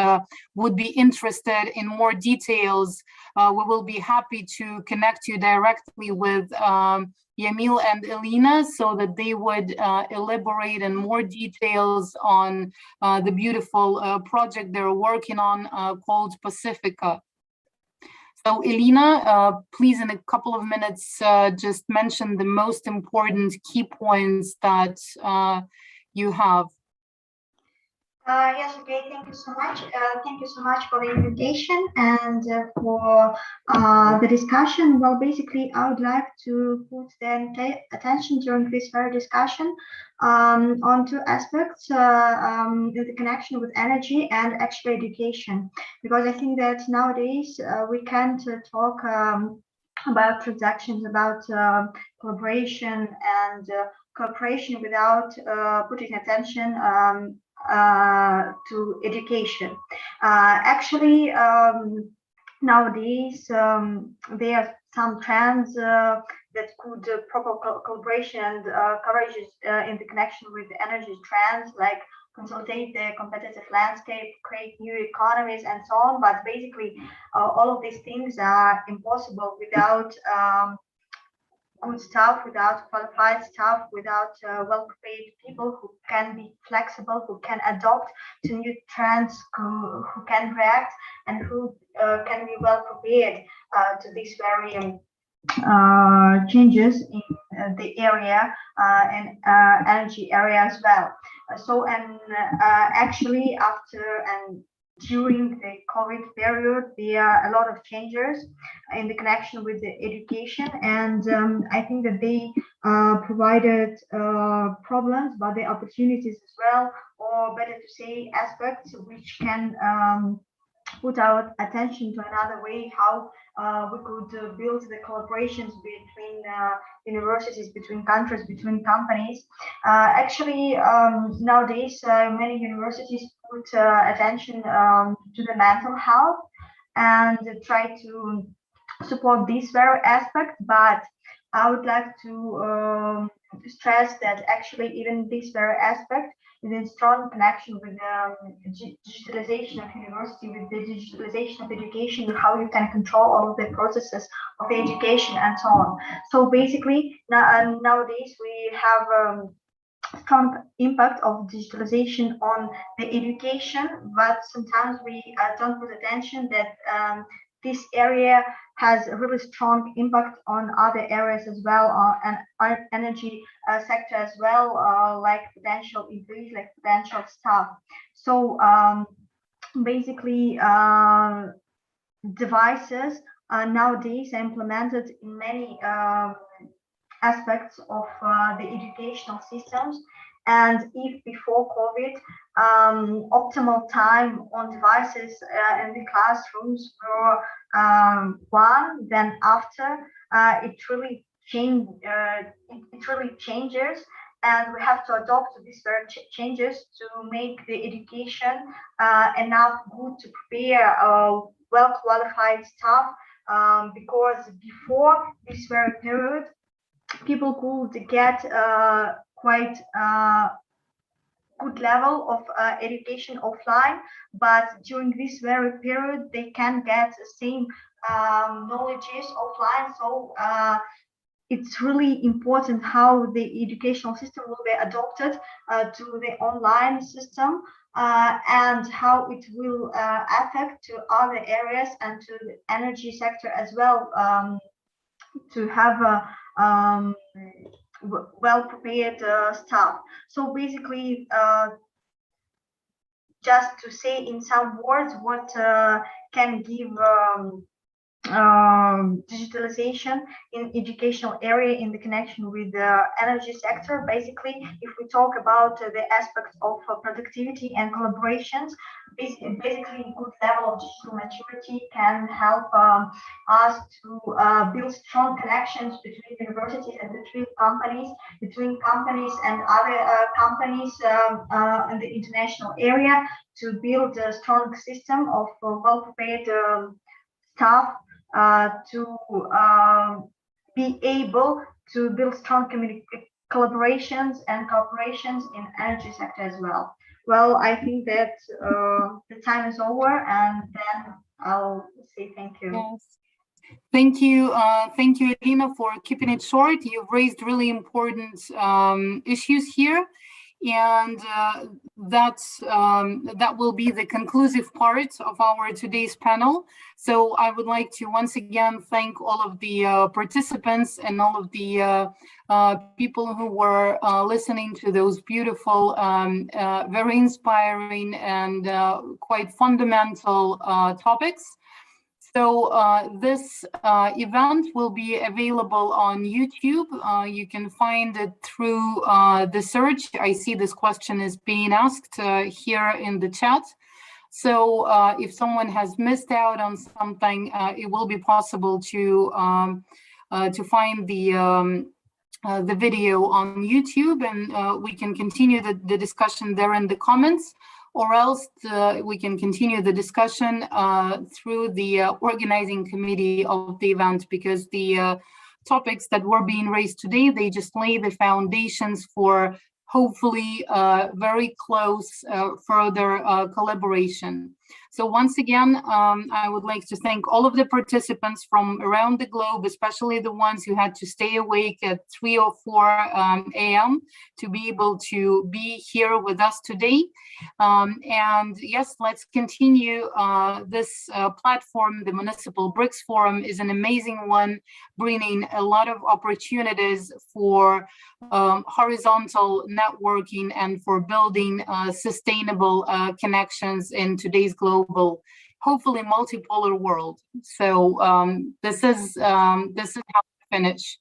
[SPEAKER 1] would be interested in more details, we will be happy to connect you directly with Yamil and Elena, so that they would elaborate in more details on the beautiful project they're working on called Pacifica. So Elena, please, in a couple of minutes, just mention the most important key points that you have.
[SPEAKER 7] Yes, okay, thank you so much. Thank you so much for the invitation and for the discussion. Well, basically, I would like to put the attention during this very discussion on two aspects in the connection with energy and actually education, because I think that nowadays we can't talk about transactions, about collaboration and cooperation without putting attention to education. Actually, nowadays there are some trends that could proper collaboration and coverage in the connection with the energy trends, like consolidate the competitive landscape, create new economies, and so on. But basically, all of these things are impossible without good staff, without qualified staff, without well-prepared people who can be flexible, who can adapt to new trends, who can react, and who can be well prepared to these very changes in the area and energy area as well. Actually, after and during the COVID period, there are a lot of changes in the connection with the education, and I think that they provided problems, but the opportunities as well, or better to say, aspects which can put our attention to another way, how we could build the collaborations between universities, between countries, between companies. Actually, nowadays, many universities put attention to the mental health and try to support this very aspect, but I would like to stress that actually even this very aspect is in strong connection with the digitalization of university, with the digitalization of education, how you can control all of the processes of education and so on. So basically, nowadays we have strong impact of digitalization on the education, but sometimes we don't put attention that this area has a really strong impact on other areas as well, and energy sector as well, like potential employees, like potential staff. So basically, devices nowadays are implemented in many aspects of the educational systems. And if before COVID, optimal time on devices in the classrooms were one, then after it really changes, and we have to adopt these very changes to make the education enough good to prepare well qualified staff, because before this very period, people could get quite good level of education offline, but during this very period they can get the same knowledges offline. So it's really important how the educational system will be adopted to the online system, and how it will affect to other areas and to the energy sector as well, to have a well-prepared staff. So basically, just to say in some words what can give digitalization in educational area in the connection with the energy sector. Basically, if we talk about the aspects of productivity and collaborations, basically good level of digital maturity can help us to build strong connections between universities and between companies and other companies in the international area, to build a strong system of well-prepared staff to be able to build strong collaborations and cooperations in energy sector as well. Well, I think that the time is over, and then I'll say thank you.
[SPEAKER 1] Yes. Thank you, Irina, for keeping it short. You've raised really important issues here. And that will be the conclusive part of our today's panel. So I would like to once again thank all of the participants and all of the people who were listening to those beautiful, very inspiring and quite fundamental topics. So this event will be available on YouTube. You can find it through the search. I see this question is being asked here in the chat. So if someone has missed out on something, it will be possible to find the video on YouTube, and we can continue the discussion there in the comments. Or else we can continue the discussion through the organizing committee of the event, because the topics that were being raised today, they just lay the foundations for hopefully very close further collaboration. So once again, I would like to thank all of the participants from around the globe, especially the ones who had to stay awake at 3 or 4 a.m. to be able to be here with us today. And yes, let's continue this platform. The Municipal BRICS Forum is an amazing one, bringing a lot of opportunities for horizontal networking and for building sustainable connections in today's global, hopefully multipolar world. So this is how to finish.